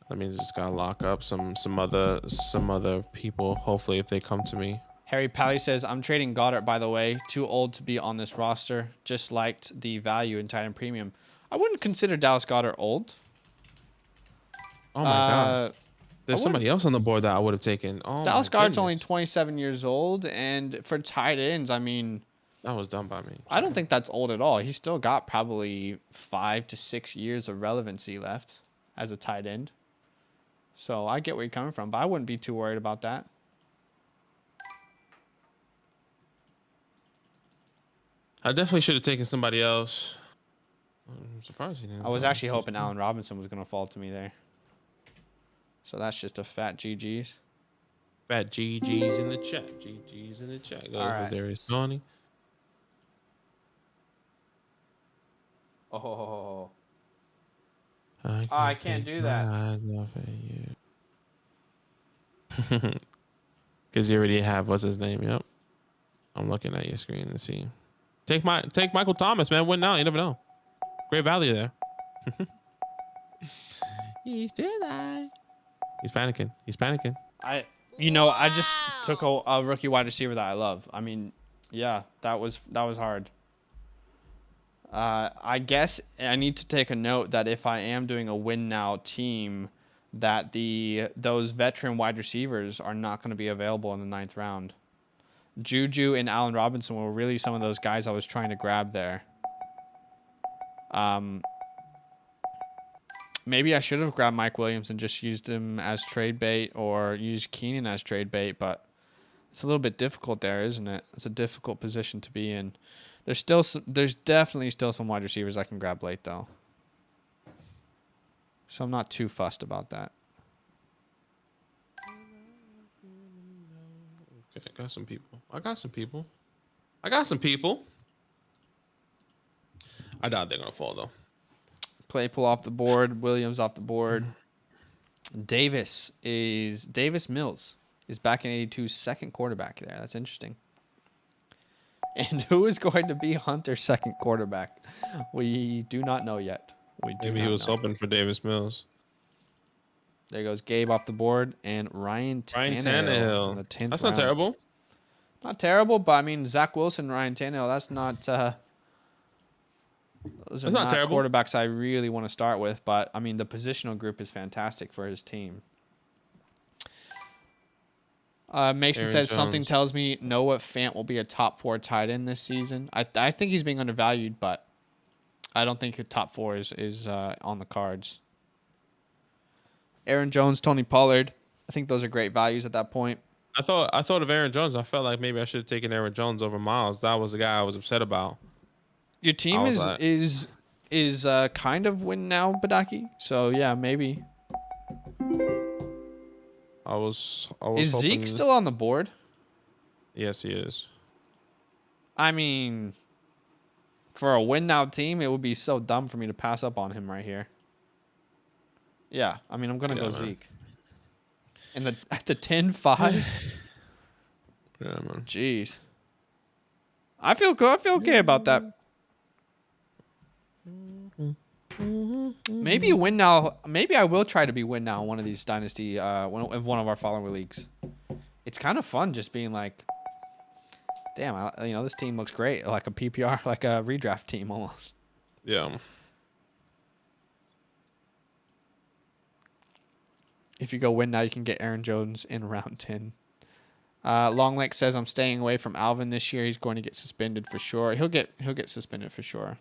that means I just gotta lock up some other people. Hopefully, if they come to me. Harry Pally says, I'm trading Goddard, by the way. Too old to be on this roster. Just liked the value in tight end premium. I wouldn't consider Dallas Goedert old. Oh my god. There's somebody else on the board that I would have taken. Oh, Dallas Goedert's only 27 years old, and for tight ends, I mean, that was done by me. I don't think that's old at all. He's still got probably 5 to 6 years of relevancy left as a tight end. So I get where you're coming from, but I wouldn't be too worried about that. I definitely should have taken somebody else. I'm surprised he didn't. I was actually hoping Allen Robinson was going to fall to me there. So that's just a fat GG's. Fat GG's in the chat. GG's in the chat. Go over there is Tony. Oh. I can't do that. Because you already have, what's his name? Yep. I'm looking at your screen to see. Take Michael Thomas, man. Win now. You never know. Great value there. He's still alive. He's panicking. I just took a rookie wide receiver that I love. I mean, yeah, that was hard. I guess I need to take a note that if I am doing a win now team, that those veteran wide receivers are not going to be available in the 9th round. Juju and Allen Robinson were really some of those guys I was trying to grab there. Maybe I should have grabbed Mike Williams and just used him as trade bait or used Keenan as trade bait, but it's a little bit difficult there, isn't it? It's a difficult position to be in. There's definitely still some wide receivers I can grab late, though. So I'm not too fussed about that. Okay, I got some people. I doubt they're gonna fall though. Claypool off the board. Williams off the board. Davis Mills is back in 82's second quarterback there. That's interesting. And who is going to be Hunter's second quarterback? We do not know yet. Maybe he was hoping for Davis Mills. There goes Gabe off the board and Ryan Tannehill. In the 10th That's round. not terrible. Not terrible, but I mean Zach Wilson, Ryan Tannehill. That's not. Those are not terrible quarterbacks I really want to start with, but I mean the positional group is fantastic for his team. Mason Aaron says Jones. something tells me Noah Fant will be a top 4 tight end this season. I think he's being undervalued, but I don't think the top 4 is on the cards. Aaron Jones, Tony Pollard. I think those are great values at that point. I thought of Aaron Jones. I felt like maybe I should have taken Aaron Jones over Miles. That was the guy I was upset about. Your team is kind of win now, Badaki. So yeah, maybe. I was is Zeke still on the board? Yes, he is. I mean, for a win now team, it would be so dumb for me to pass up on him right here. Yeah, I mean, I'm gonna go Zeke. At the 10-5. Yeah, man. Jeez. I feel good. I feel okay about that. Maybe win now. Maybe I will try to be win now in one of these dynasty. One of our follower leagues. It's kind of fun just being like, damn, this team looks great, like a PPR, like a redraft team almost. Yeah. If you go win now, you can get Aaron Jones in round 10. Longlake says I'm staying away from Alvin this year. He's going to get suspended for sure. He'll get suspended for sure.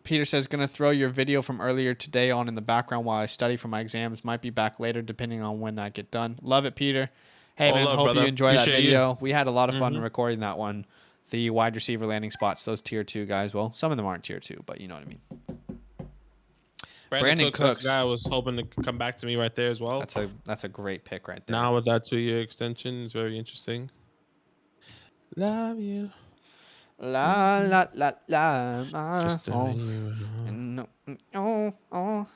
Peter says gonna throw your video from earlier today on in the background while I study for my exams. Might be back later depending on when I get done. Love it, Peter. Hey man, hope you enjoy that video. We had a lot of fun recording that one. The wide receiver landing spots, those tier 2 guys. Well, some of them aren't tier 2, but you know what I mean. Brandon Cooks. This guy was hoping to come back to me right there as well. That's a great pick right there. Now with that 2-year extension, it's very interesting. Love you. La la la la. Just No. Oh.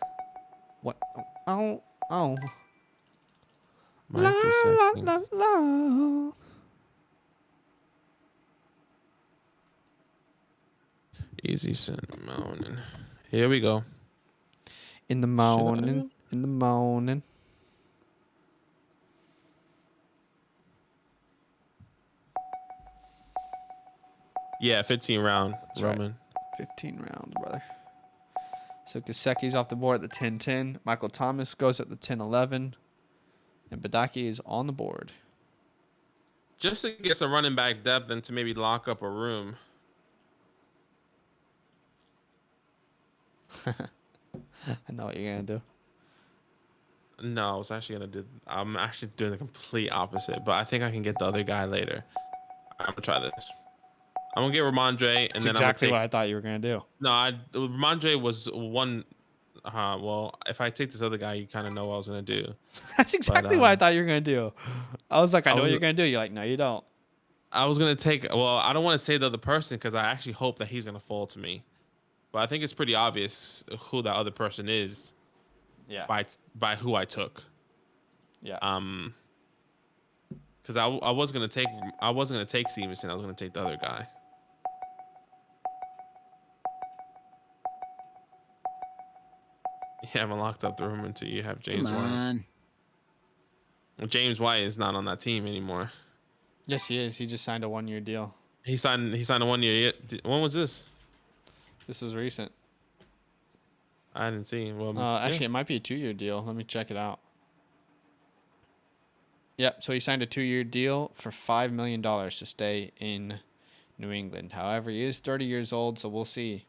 What? Oh. La la la la. Easy Sun Mountain. Here we go. In the morning. In the morning. Yeah, 15 round, That's Roman. Right. 15 rounds, brother. So Gesicki's off the board at the 10-10. Michael Thomas goes at the 10-11. And Badaki is on the board. Just to get some running back depth and to maybe lock up a room. I know what you're going to do. No, I'm actually doing the complete opposite, but I think I can get the other guy later. I'm going to try this. I'm going to get Ramondre. And That's then exactly what I thought you were going to do. No, Ramondre was one. Well, if I take this other guy, you kind of know what I was going to do. That's exactly what I thought you were going to do. I was like, I know what you're going to do. You're like, no, you don't. I was going to take, well, I don't want to say the other person because I actually hope that he's going to fall to me. But I think it's pretty obvious who that other person is. Yeah. By who I took. Yeah. Because I wasn't gonna take Stevenson. I was gonna take the other guy. You haven't locked up the room until you have James White. Well, James White is not on that team anymore. Yes, he is. He just signed a 1-year deal. He signed a 1-year. When was this? This was recent. I didn't see. Well, Actually, it might be a 2-year deal. Let me check it out. Yep. So he signed a 2-year deal for $5 million to stay in New England. However, he is 30 years old, so we'll see.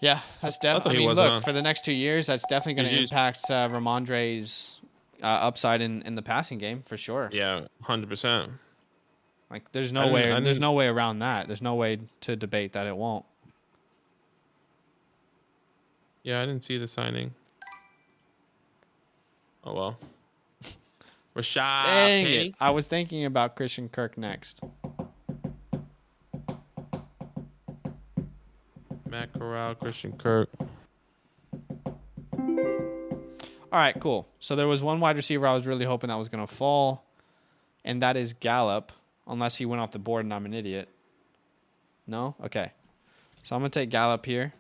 Yeah, that's definitely. I mean, look, for the next 2 years, that's definitely going to impact Ramondre's upside in the passing game for sure. Yeah, 100%. Like, there's no way. There's no way around that. There's no way to debate that it won't. Yeah, I didn't see the signing. Oh well. Rashad Dang Penny. it! I was thinking about Christian Kirk next. Matt Corral, Christian Kirk. All right, cool. So there was one wide receiver I was really hoping that was going to fall, and that is Gallup, unless he went off the board and I'm an idiot. No? Okay. So I'm going to take Gallup here.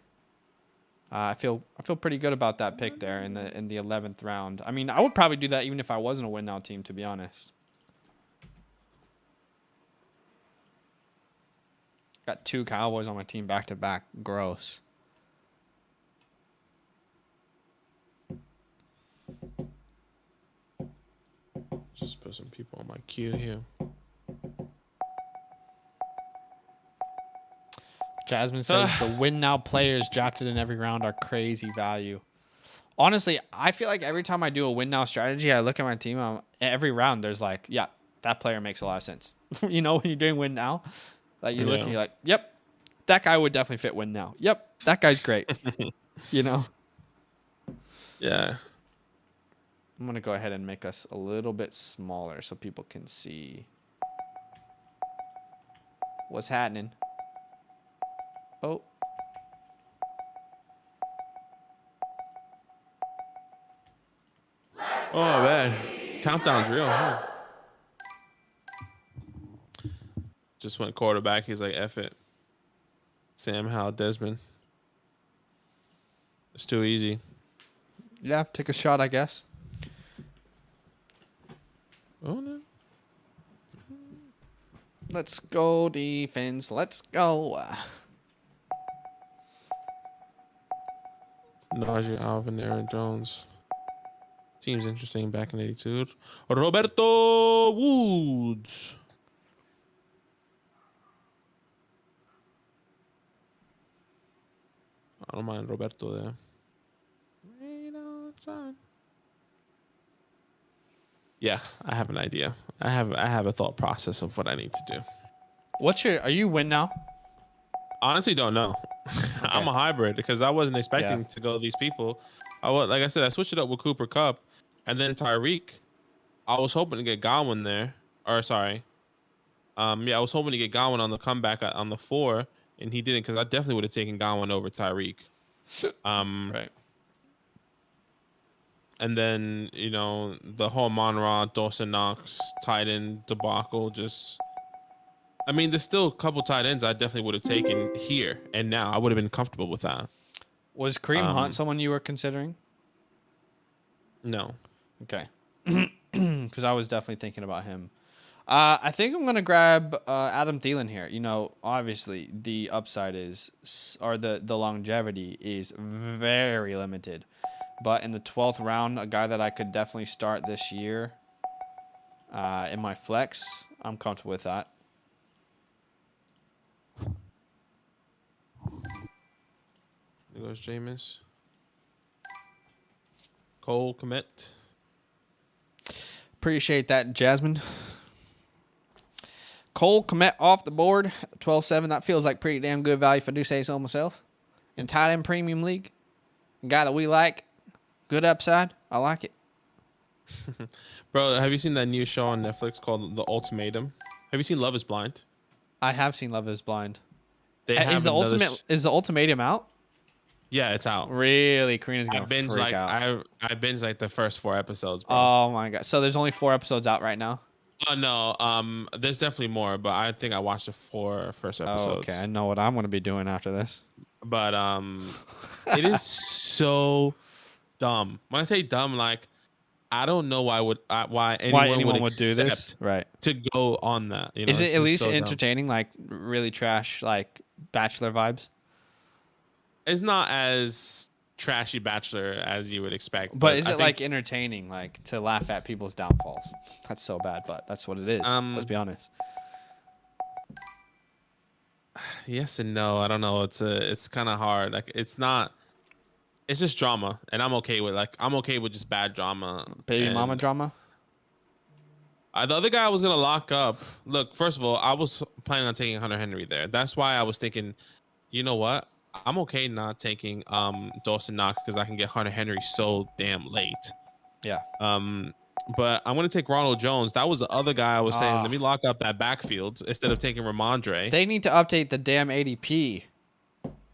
I feel pretty good about that pick there in the 11th round. I mean, I would probably do that even if I wasn't a win now team, to be honest. Got 2 Cowboys on my team back to back. Gross. Just put some people on my queue here. Jasmine says the win now players drafted in every round are crazy value. Honestly, I feel like every time I do a win now strategy, I look at my team. Every round, there's like, yeah, that player makes a lot of sense. You know, when you're doing win now, like you're looking, you're like, yep, that guy would definitely fit win now. Yep, that guy's great. You know? Yeah. I'm going to go ahead and make us a little bit smaller so people can see what's happening. Oh. Oh, man. Countdown's real, huh? Just went quarterback. He's like, F it. Sam Howell, Desmond. It's too easy. Yeah, take a shot, I guess. Oh, no. Let's go, defense. Let's go. Najee, Alvin, Aaron Jones. Seems interesting back in 82. Roberto Woods. I don't mind Roberto there. Right outside. Yeah, I have an idea. I have a thought process of what I need to do. Are you win now? Honestly, don't know. Okay. I'm a hybrid because I wasn't expecting to go these people. Like I said, I switched it up with Cooper Kupp and then Tyreek. I was hoping to get Godwin there. Or sorry. I was hoping to get Godwin on the comeback on the 4, and he didn't because I definitely would have taken Godwin over Tyreek. Right. And then, you know, the whole Monroe, Dawson Knox, tight end debacle just... I mean, there's still a couple tight ends I definitely would have taken here and now. I would have been comfortable with that. Was Kareem Hunt someone you were considering? No. Okay. Because I was definitely thinking about him. I think I'm going to grab Adam Thielen here. You know, obviously, the upside the longevity is very limited. But in the 12th round, a guy that I could definitely start this year in my flex, I'm comfortable with that. There goes Jameis. Cole Kmet. Appreciate that, Jasmine. Cole Kmet off the board, 12-7. That feels like pretty damn good value if I do say so myself. In tight end premium league, a guy that we like, good upside. I like it. Bro, have you seen that new show on Netflix called The Ultimatum? Have you seen Love is Blind? I have seen Love is Blind. Is the ultimatum out? Yeah, it's out. Really? Karina's gonna freak out. I binged like the first 4 episodes, bro. Oh my god. So there's only 4 episodes out right now? Oh no. There's definitely more, but I think I watched the 4 first episodes. Oh, okay. I know what I'm gonna be doing after this. But it is so dumb. When I say dumb, like I don't know why anyone would do this, right? To go on that. You know, is it at least so entertaining? Dumb. Like really trash, like Bachelor vibes? it's not as trashy bachelor as you would expect. But is I it think, like entertaining, like to laugh at people's downfalls? That's so bad, but that's what it is. Let's be honest. yes and no. I don't know. It's kind of hard. Like it's not. It's just drama, and I'm okay with just bad drama. Baby mama And drama. the other guy I was gonna lock up. Look, first of all, I was planning on taking Hunter Henry there. That's why I was thinking, you know what? I'm okay not taking Dawson Knox because I can get Hunter Henry so damn late. Yeah. But I'm gonna take Ronald Jones. That was the other guy I was saying. Let me Ah. lock up that backfield instead of taking Ramondre. They need to update the damn ADP.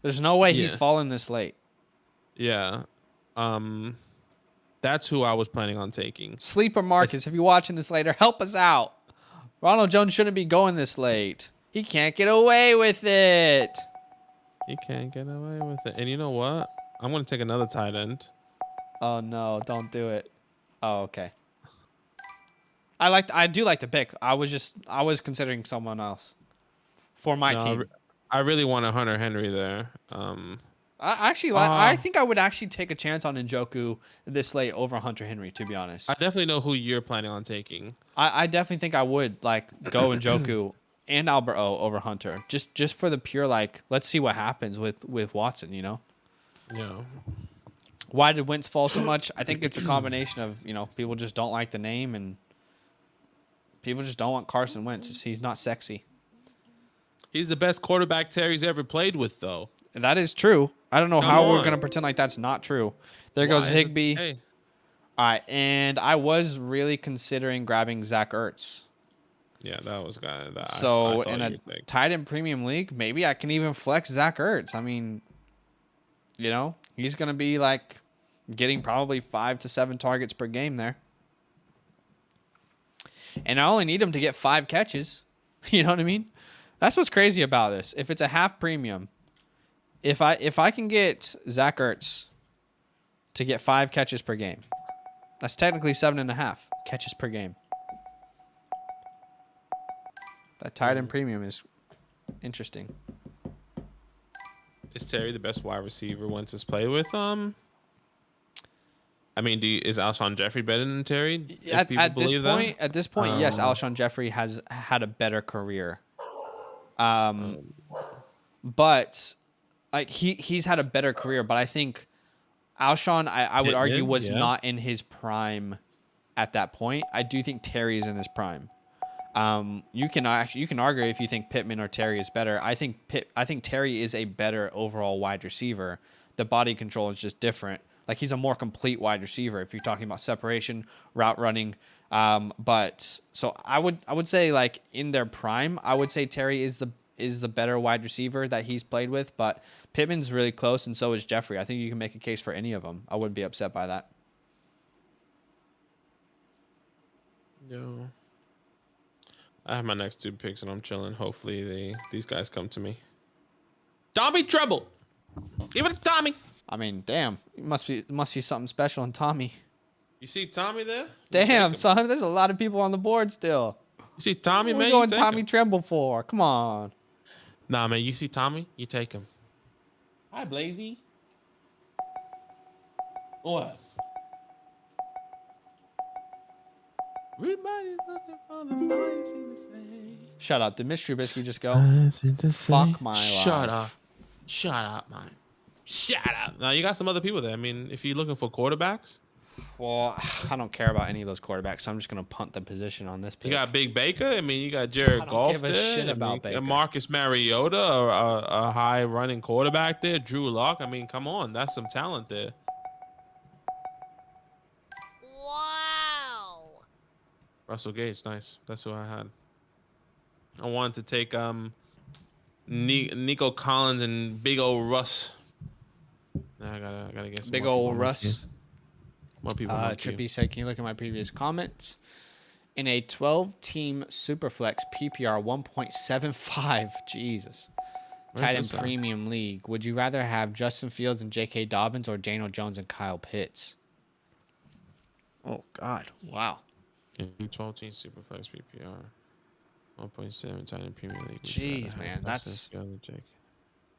There's no way he's Yeah. falling this late. Yeah. That's who I was planning on taking. Sleeper Marcus, if you're watching this later, help us out. Ronald Jones shouldn't be going this late. He can't get away with it. He can't get away with it. And you know what? I'm gonna take another tight end. Oh no, don't do it. Oh, okay. I do like the pick. I was considering someone else for my team. I really want a Hunter Henry there. I think I would actually take a chance on Njoku this late over Hunter Henry, to be honest. I definitely know who you're planning on taking. I definitely think I would like go Njoku and Albert O over Hunter. Just for the pure like, let's see what happens with Watson, you know? Yeah. Why did Wentz fall so much? I think it's a combination of, people just don't like the name and people just don't want Carson Wentz. He's not sexy. He's the best quarterback Terry's ever played with, though. That is true. I don't know Come how we're on. going to pretend like that's not true. There goes Higbee. Hey, All right, and I was really considering grabbing Zach Ertz. yeah, that was kind of that. So in a tight end premium league, maybe I can even flex Zach Ertz. I mean, he's going to be like getting probably 5 to 7 targets per game there. And I only need him to get 5 catches. You know what I mean? That's what's crazy about this. If it's a half premium, if I can get Zach Ertz to get 5 catches per game, that's technically 7.5 catches per game. That tight end premium is interesting. Is Terry the best wide receiver Wentz has played with? I mean, is Alshon Jeffrey better than Terry? At this point, yes, Alshon Jeffrey has had a better career. But like he's had a better career, but I think Alshon, I would argue, was not in his prime at that point. I do think Terry is in his prime. You can argue if you think Pittman or Terry is better. I think Terry is a better overall wide receiver. The body control is just different. Like he's a more complete wide receiver if you're talking about separation, route running. But so I would say like in their prime, I would say Terry is the better wide receiver that he's played with. But Pittman's really close, and so is Jeffrey. I think you can make a case for any of them. I wouldn't be upset by that. No. I have my next 2 picks, and I'm chilling. Hopefully these guys come to me. Tommy Treble, give it to Tommy. I mean, damn, it must be something special in Tommy. You see Tommy there? Damn, son, there's a lot of people on the board still. You see Tommy, What man? are we going Tommy Tremble for? Come on. Nah, man, you see Tommy? You take him. Hi, Blazy. What? Everybody's looking for the funniest thing to say. Shut up. Did Mitch Trubisky just go? Fuck my life. Shut up, man. Shut up. Now you got some other people there. I mean, if you're looking for quarterbacks, Well, I don't care about any of those quarterbacks, so I'm just going to punt the position on this pick. you got Big Baker. I mean, you got Jared Goff give a there. shit about Baker. Marcus Mariota, a high running quarterback there. Drew Lock. I mean, come on, that's some talent there. Wow. Russell Gage, nice. That's who I had. I wanted to take Nico Collins and Big Old Russ. Now I gotta get some Big more old people Russ. More people. Trippy said, can you look at my previous comments? In a 12-team Superflex PPR 1.75, Jesus. Tight end premium league, would you rather have Justin Fields and J.K. Dobbins or Daniel Jones and Kyle Pitts? Oh, God. Wow. 12-team Superflex PPR. 1.7 tight end premium league. Jeez, man. That's...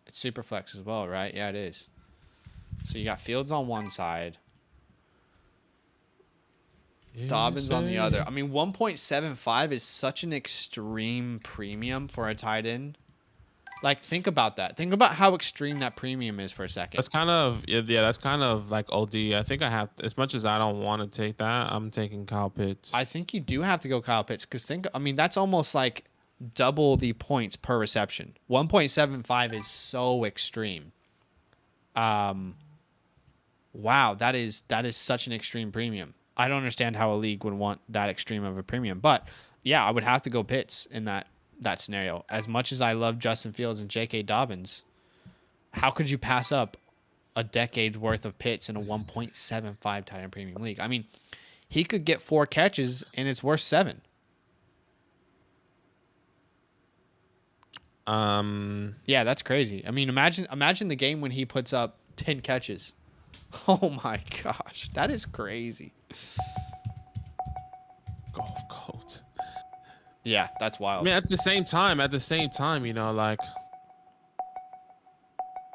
It's SuperFlex as well, right? Yeah, it is. So you got Fields on one side, Dobbins on the other. I mean, 1.75 is such an extreme premium for a tight end. Like, think about that. Think about how extreme that premium is for a second. That's kind of yeah. That's kind of like OD. I think I have as much as I don't want to take that. I'm taking Kyle Pitts. I think you do have to go Kyle Pitts because I mean, that's almost like double the points per reception. 1.75 is so extreme. Wow, that is such an extreme premium. I don't understand how a league would want that extreme of a premium, but yeah, I would have to go Pitts in that scenario. As much as I love Justin Fields and J.K. Dobbins, how could you pass up a decade's worth of Pitts in a 1.75 tight end premium league? I mean, he could get 4 catches and it's worth 7. Yeah, that's crazy. I mean, imagine the game when he puts up 10 catches. Oh my gosh, that is crazy. Golf goat. Yeah, that's wild. I mean, at the same time, you know, like,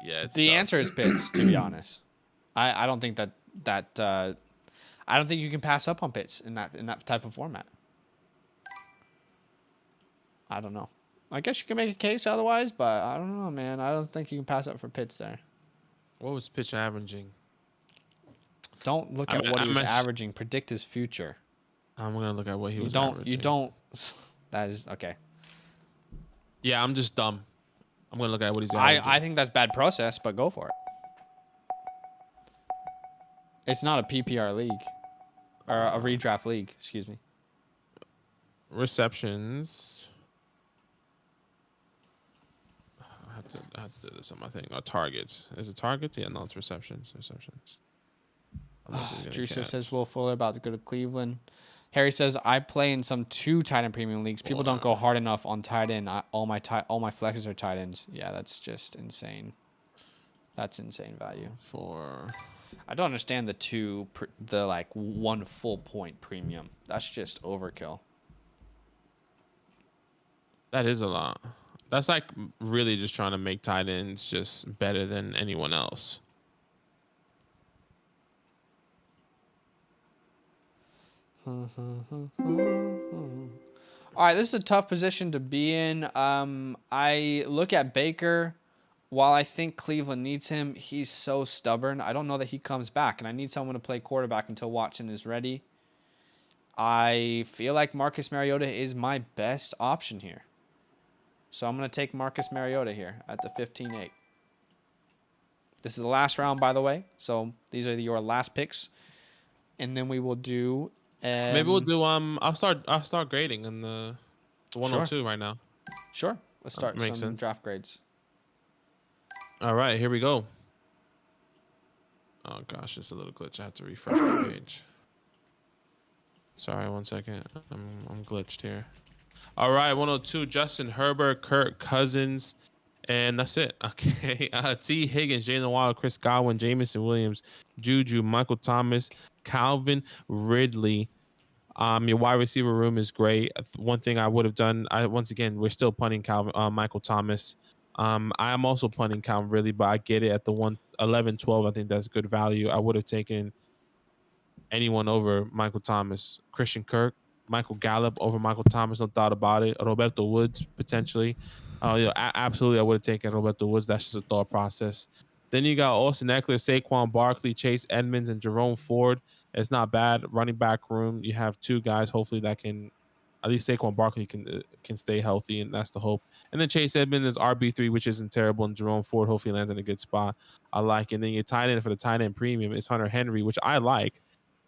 yeah, it's The tough. answer is Pitts, to be honest. I don't think that I don't think you can pass up on Pitts in that type of format. I don't know. I guess you can make a case otherwise, but I don't know, man. I don't think you can pass up for Pitts there. What was Pitch averaging? Don't look at what he was averaging. Predict his future. I'm gonna look at what he was. You don't. That is okay. Yeah, I'm just dumb. I'm gonna look at what he's averaging. I think that's bad process, but go for it. It's not a PPR league or a redraft league. Excuse me. Receptions. I have to do this on my thing. Or targets. Is it targets? Yeah, no, it's receptions. Drew says Will Fuller about to go to Cleveland. Harry says I play in some 2 tight end premium leagues. People don't go hard enough on tight end. All my flexes are tight ends. Yeah, that's just insane. That's insane value. I don't understand the like 1 full point premium. That's just overkill. That is a lot. That's like really just trying to make tight ends just better than anyone else. All right, this is a tough position to be in. I look at Baker. While I think Cleveland needs him, he's so stubborn. I don't know that he comes back, and I need someone to play quarterback until Watson is ready. I feel like Marcus Mariota is my best option here. So I'm going to take Marcus Mariota here at the 15-8. This is the last round, by the way. So these are your last picks. And then we will do... Maybe we'll do I'll start grading in the 102 right now. Sure. Let's start Makes some sense. draft grades. All right, here we go. Oh gosh, it's a little glitch. I have to refresh my page. Sorry, 1 second. I'm glitched here. All right, 102. Justin Herbert, Kirk Cousins, and that's it. Okay. T. Higgins, Jalen Waddle, Chris Godwin, Jamison Williams, Juju, Michael Thomas, Calvin Ridley. Your wide receiver room is great. One thing I would have done, once again, we're still punting Michael Thomas. I am also punting Calvin Ridley, but I get it at the 11-12. I think that's good value. I would have taken anyone over Michael Thomas. Christian Kirk, Michael Gallup over Michael Thomas, no doubt about it. Roberto Woods, potentially. Absolutely, I would have taken Roberto Woods. That's just a thought process. Then you got Austin Eckler, Saquon Barkley, Chase Edmonds, and Jerome Ford. It's not bad. Running back room, you have 2 guys, hopefully that can, at least Saquon Barkley can stay healthy, and that's the hope. And then Chase Edmonds is RB3, which isn't terrible, and Jerome Ford hopefully lands in a good spot. I like it. And then your tight end for the tight end premium is Hunter Henry, which I like.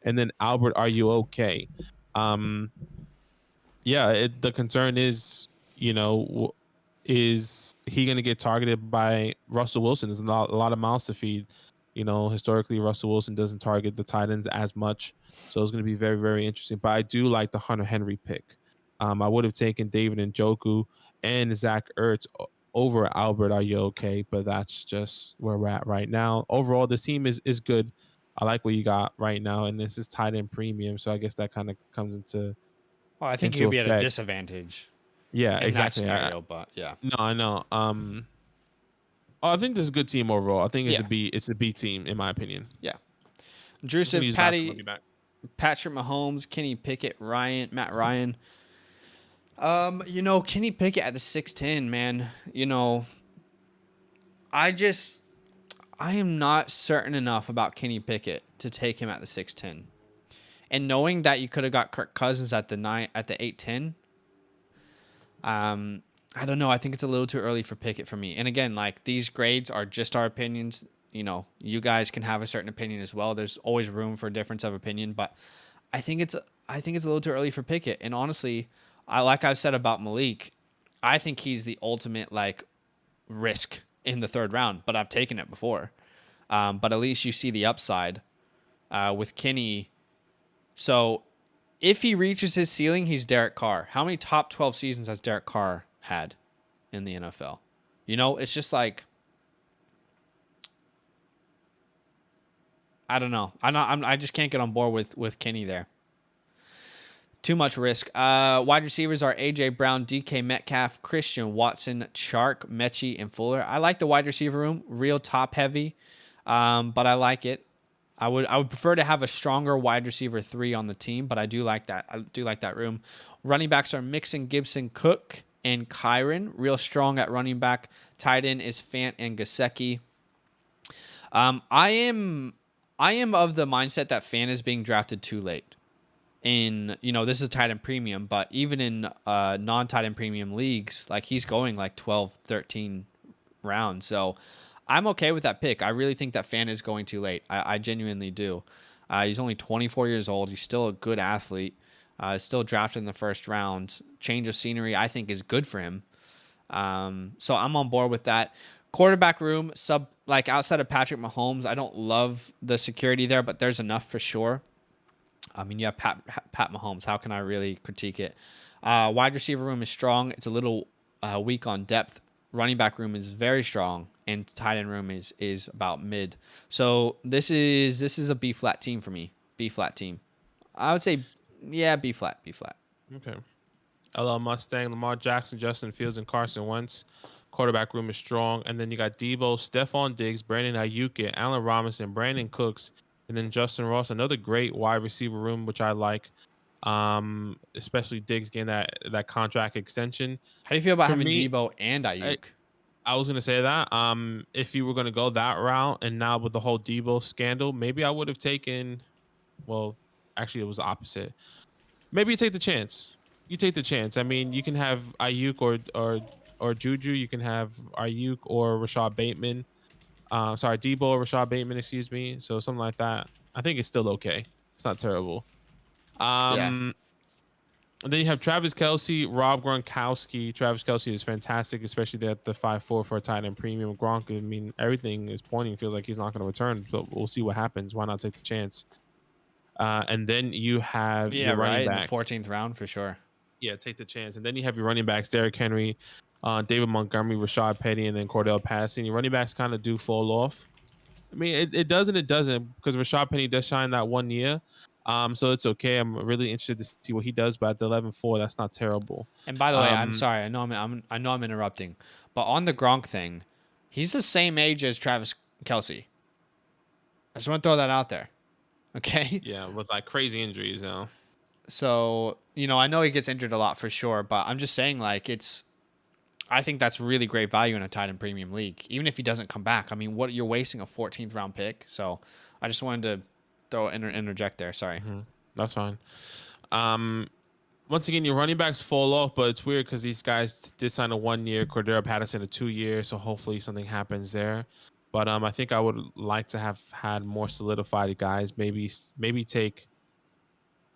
And then Albert, are you okay? The concern is, is he going to get targeted by Russell Wilson? There's a lot of mouths to feed. Historically, Russell Wilson doesn't target the tight ends as much. So it's going to be very, very interesting. But I do like the Hunter Henry pick. I would have taken David Njoku and Zach Ertz over Albert, are you okay? But that's just where we're at right now. Overall, this team is good. I like what you got right now. And this is tight end premium. So I guess that kind of comes into Well, I think you'd be at a disadvantage. Yeah, in exactly. That scenario, but yeah. No, I know. Oh, I think this is a good team overall. I think it's Yeah. a B. It's a B team in my opinion. Yeah. Who can we Drusiv, use back for running back? Patrick Mahomes, Kenny Pickett, Matt Ryan. Kenny Pickett at the 6'10", man. I am not certain enough about Kenny Pickett to take him at the 6'10". And knowing that you could have got Kirk Cousins at the 8'10", I don't know. I think it's a little too early for Pickett for me. And again, like, these grades are just our opinions. You guys can have a certain opinion as well. There's always room for difference of opinion, but I think it's a little too early for Pickett. And honestly, like I've said about Malik, I think he's the ultimate like risk in the third round, but I've taken it before. But at least you see the upside with Kenny. So if he reaches his ceiling, he's Derek Carr. How many top 12 seasons has Derek Carr had in the NFL? It's just like, I don't know. I just can't get on board with Kenny there. Too much risk. Wide receivers are A.J. Brown, DK Metcalf, Christian Watson, Chark, Mechie, and Fuller. I like the wide receiver room, real top heavy, but I like it. I would prefer to have a stronger wide receiver 3 on the team, but I do like that. I do like that room. Running backs are Mixon, Gibson, Cook, and Kyron. Real strong at running back. Tight end is Fant and Gesicki. I am of the mindset that Fant is being drafted too late. This is a tight end premium, but even in non-tight end premium leagues, like, he's going like 12, 13 rounds. So I'm okay with that pick. I really think that Fant is going too late. I genuinely do. He's only 24 years old. He's still a good athlete. Still drafted in the first round. Change of scenery, I think, is good for him. So I'm on board with that. Quarterback room, outside of Patrick Mahomes, I don't love the security there, but there's enough for sure. I mean, you have Pat Mahomes. How can I really critique it? Wide receiver room is strong. It's a little weak on depth. Running back room is very strong, and tight end room is about mid. So this is a B flat team for me. B flat team. I would say, yeah, B flat. Okay. LL Mustang, Lamar Jackson, Justin Fields, and Carson Wentz. Quarterback room is strong, and then you got Debo, Stephon Diggs, Brandon Ayuk, Allen Robinson, Brandon Cooks, and then Justin Ross. Another great wide receiver room, which I like. Especially Diggs getting that contract extension. How do you feel about For having me, Debo and Ayuk? I was gonna say that. If you were gonna go that route, and now with the whole Debo scandal, maybe I would have taken. Well, actually, it was the opposite. Maybe you take the chance. You take the chance. I mean, you can have Ayuk or Juju. You can have Ayuk or Rashad Bateman. Debo or Rashad Bateman, excuse me. So something like that. I think it's still okay. It's not terrible. Yeah. And then you have Travis Kelce, Rob Gronkowski. Travis Kelce is fantastic, especially at the 5'4" for a tight end premium. Gronk, I mean, everything is pointing. Feels like he's not going to return, but we'll see what happens. Why not take the chance? And then you have your running backs. In the 14th round for sure. Yeah, take the chance. And then you have your running backs, Derrick Henry, David Montgomery, Rashad Penny, and then Cordell Patterson. Your running backs kind of do fall off. I mean, it does and it doesn't, because Rashad Penny does shine that 1 year. So it's okay. I'm really interested to see what he does. But at the 11-4, that's not terrible. And by the way, I'm sorry. I know I'm interrupting, but on the Gronk thing, he's the same age as Travis Kelce. I just want to throw that out there. Okay. Yeah, with like crazy injuries now. So I know he gets injured a lot for sure, but I'm just saying, like, I think that's really great value in a tight end premium league, even if he doesn't come back. I mean, you're wasting a 14th round pick. So I just wanted to interject there. Sorry. Mm-hmm. That's fine. Once again, your running backs fall off, but it's weird because these guys did sign a 1 year, Cordero Patterson a 2 year, so hopefully something happens there. But I think I would like to have had more solidified guys. Maybe take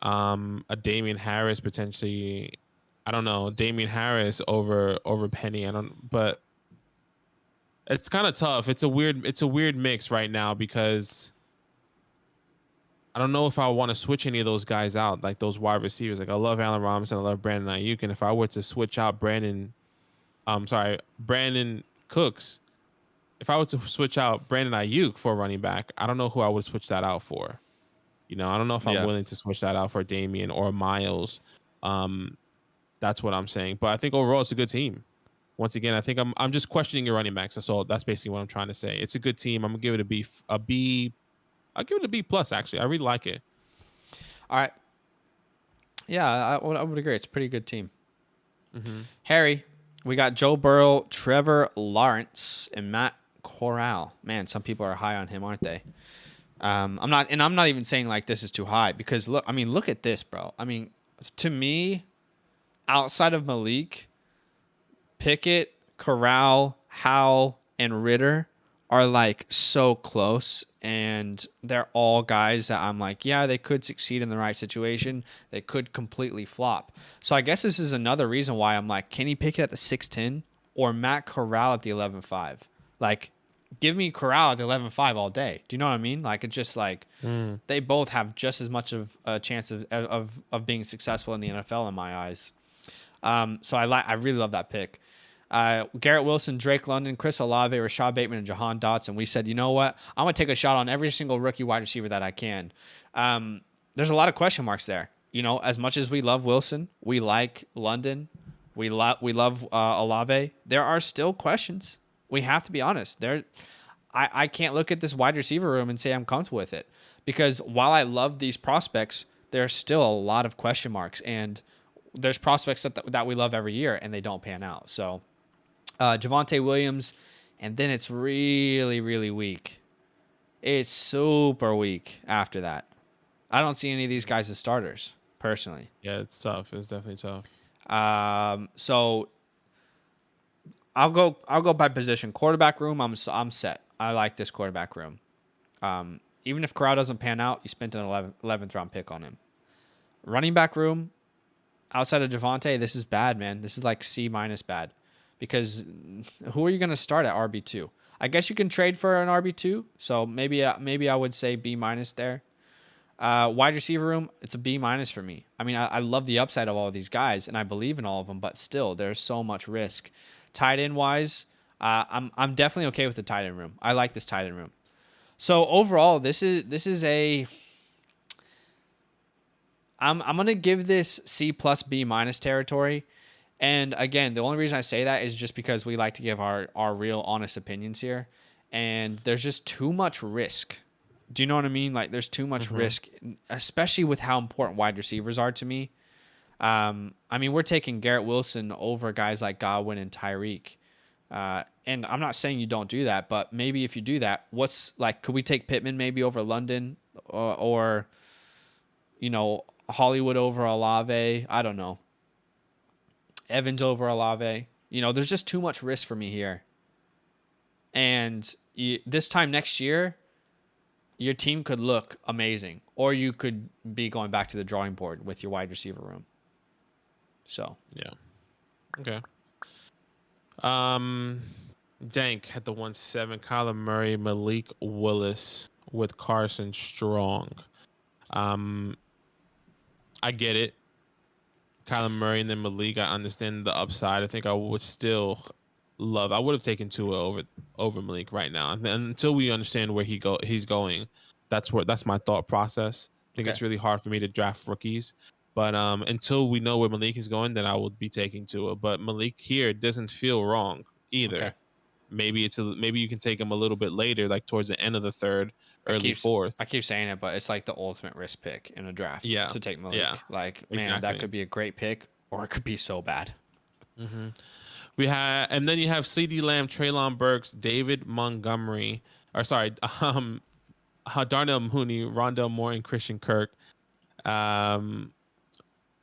a Damian Harris potentially. I don't know, Damian Harris over Penny. But it's kind of tough. It's a weird mix right now because I don't know if I want to switch any of those guys out, like those wide receivers. Like, I love Allen Robinson, I love Brandon Ayuk, and if I were to switch out Brandon Cooks, if I were to switch out Brandon Ayuk for a running back, I don't know who I would switch that out for. I don't know if I'm willing to switch that out for Damian or Miles. That's what I'm saying. But I think overall it's a good team. once again, I think I'm just questioning your running backs. That's all. That's basically what I'm trying to say. It's a good team. I'm gonna give it a B. I'll give it a B plus. Actually, I really like it. All right. Yeah, I would agree. It's a pretty good team. Mm-hmm. Harry, we got Joe Burrow, Trevor Lawrence, and Matt Corral. Man, some people are high on him, aren't they? I'm not even saying like this is too high because look at this, bro. I mean, to me, outside of Malik, Pickett, Corral, Howell, and Ritter are like so close, and they're all guys that I'm like, yeah, they could succeed in the right situation. They could completely flop. So I guess this is another reason why I'm like, Kenny Pickett at the 6'10 or Matt Corral at the 11.5. Like, give me Corral at the 11.5 all day. Do you know what I mean? Like, it's just like they both have just as much of a chance of being successful in the NFL in my eyes. So I really love that pick. Garrett Wilson, Drake London, Chris Olave, Rashad Bateman, and Jahan Dotson. We said, you know what? I'm going to take a shot on every single rookie wide receiver that I can. There's a lot of question marks there. You know, as much as we love Wilson, we like London, we love Olave, there are still questions. We have to be honest. I can't look at this wide receiver room and say I'm comfortable with it because while I love these prospects, there's still a lot of question marks, and there's prospects that we love every year and they don't pan out. So Javonte Williams, and then it's really, really weak. It's super weak after that. I don't see any of these guys as starters, personally. Yeah, it's tough. It's definitely tough. So I'll go by position. Quarterback room, I'm set. I like this quarterback room. Even if Corral doesn't pan out, you spent an 11th round pick on him. Running back room, outside of Javonte, this is bad, man. This is like C- bad. Because who are you going to start at RB2? I guess you can trade for an RB2, so maybe I would say B- there. Wide receiver room, it's a B- for me. I mean, I love the upside of all of these guys, and I believe in all of them, but still, there's so much risk. Tight end wise, I'm definitely okay with the tight end room. I like this tight end room. So overall, this is a. I'm gonna give this C plus B- territory. And again, the only reason I say that is just because we like to give our real honest opinions here. And there's just too much risk. Do you know what I mean? Like there's too much risk, especially with how important wide receivers are to me. I mean, we're taking Garrett Wilson over guys like Godwin and Tyreek. And I'm not saying you don't do that, but maybe if you do that, could we take Pittman maybe over London or you know, Hollywood over Olave? I don't know. Evans over Olave. You know, there's just too much risk for me here. And this time next year, your team could look amazing. Or you could be going back to the drawing board with your wide receiver room. So. Yeah. Okay. Dank at the 1-7. Kyler Murray, Malik Willis with Carson Strong. I get it. Kyler Murray and then Malik, I understand the upside. I think I would still I would have taken Tua over Malik right now. And until we understand where he's going, that's my thought process. I think it's really hard for me to draft rookies. But until we know where Malik is going, then I will be taking Tua. But Malik here doesn't feel wrong either. Okay. Maybe you can take him a little bit later, like towards the end of the third, early fourth. I keep saying it, but it's like the ultimate risk pick in a draft. Yeah. To take Malik. Yeah. Like, man, Exactly. that could be a great pick, or it could be so bad. Mm-hmm. And then you have CeeDee Lamb, Treylon Burks, David Montgomery, Darnell Mooney, Rondell Moore, and Christian Kirk.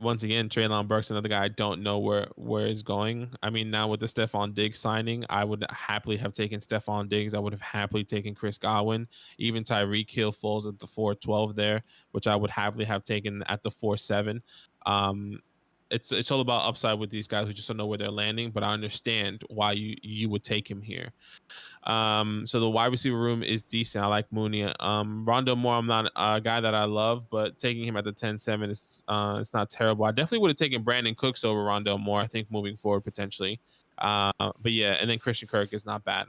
Once again, Treylon Burks, another guy I don't know where he's going. I mean, now with the Stephon Diggs signing, I would happily have taken Stephon Diggs. I would have happily taken Chris Godwin. Even Tyreek Hill falls at the 4-12 there, which I would happily have taken at the 4-7. It's all about upside with these guys. We just don't know where they're landing, but I understand why you would take him here. So the wide receiver room is decent. I like Mooney. Rondell Moore, I'm not a guy that I love, but taking him at the 10-7 is it's not terrible. I definitely would have taken Brandon Cooks over Rondell Moore, I think, moving forward potentially. But yeah, and then Christian Kirk is not bad.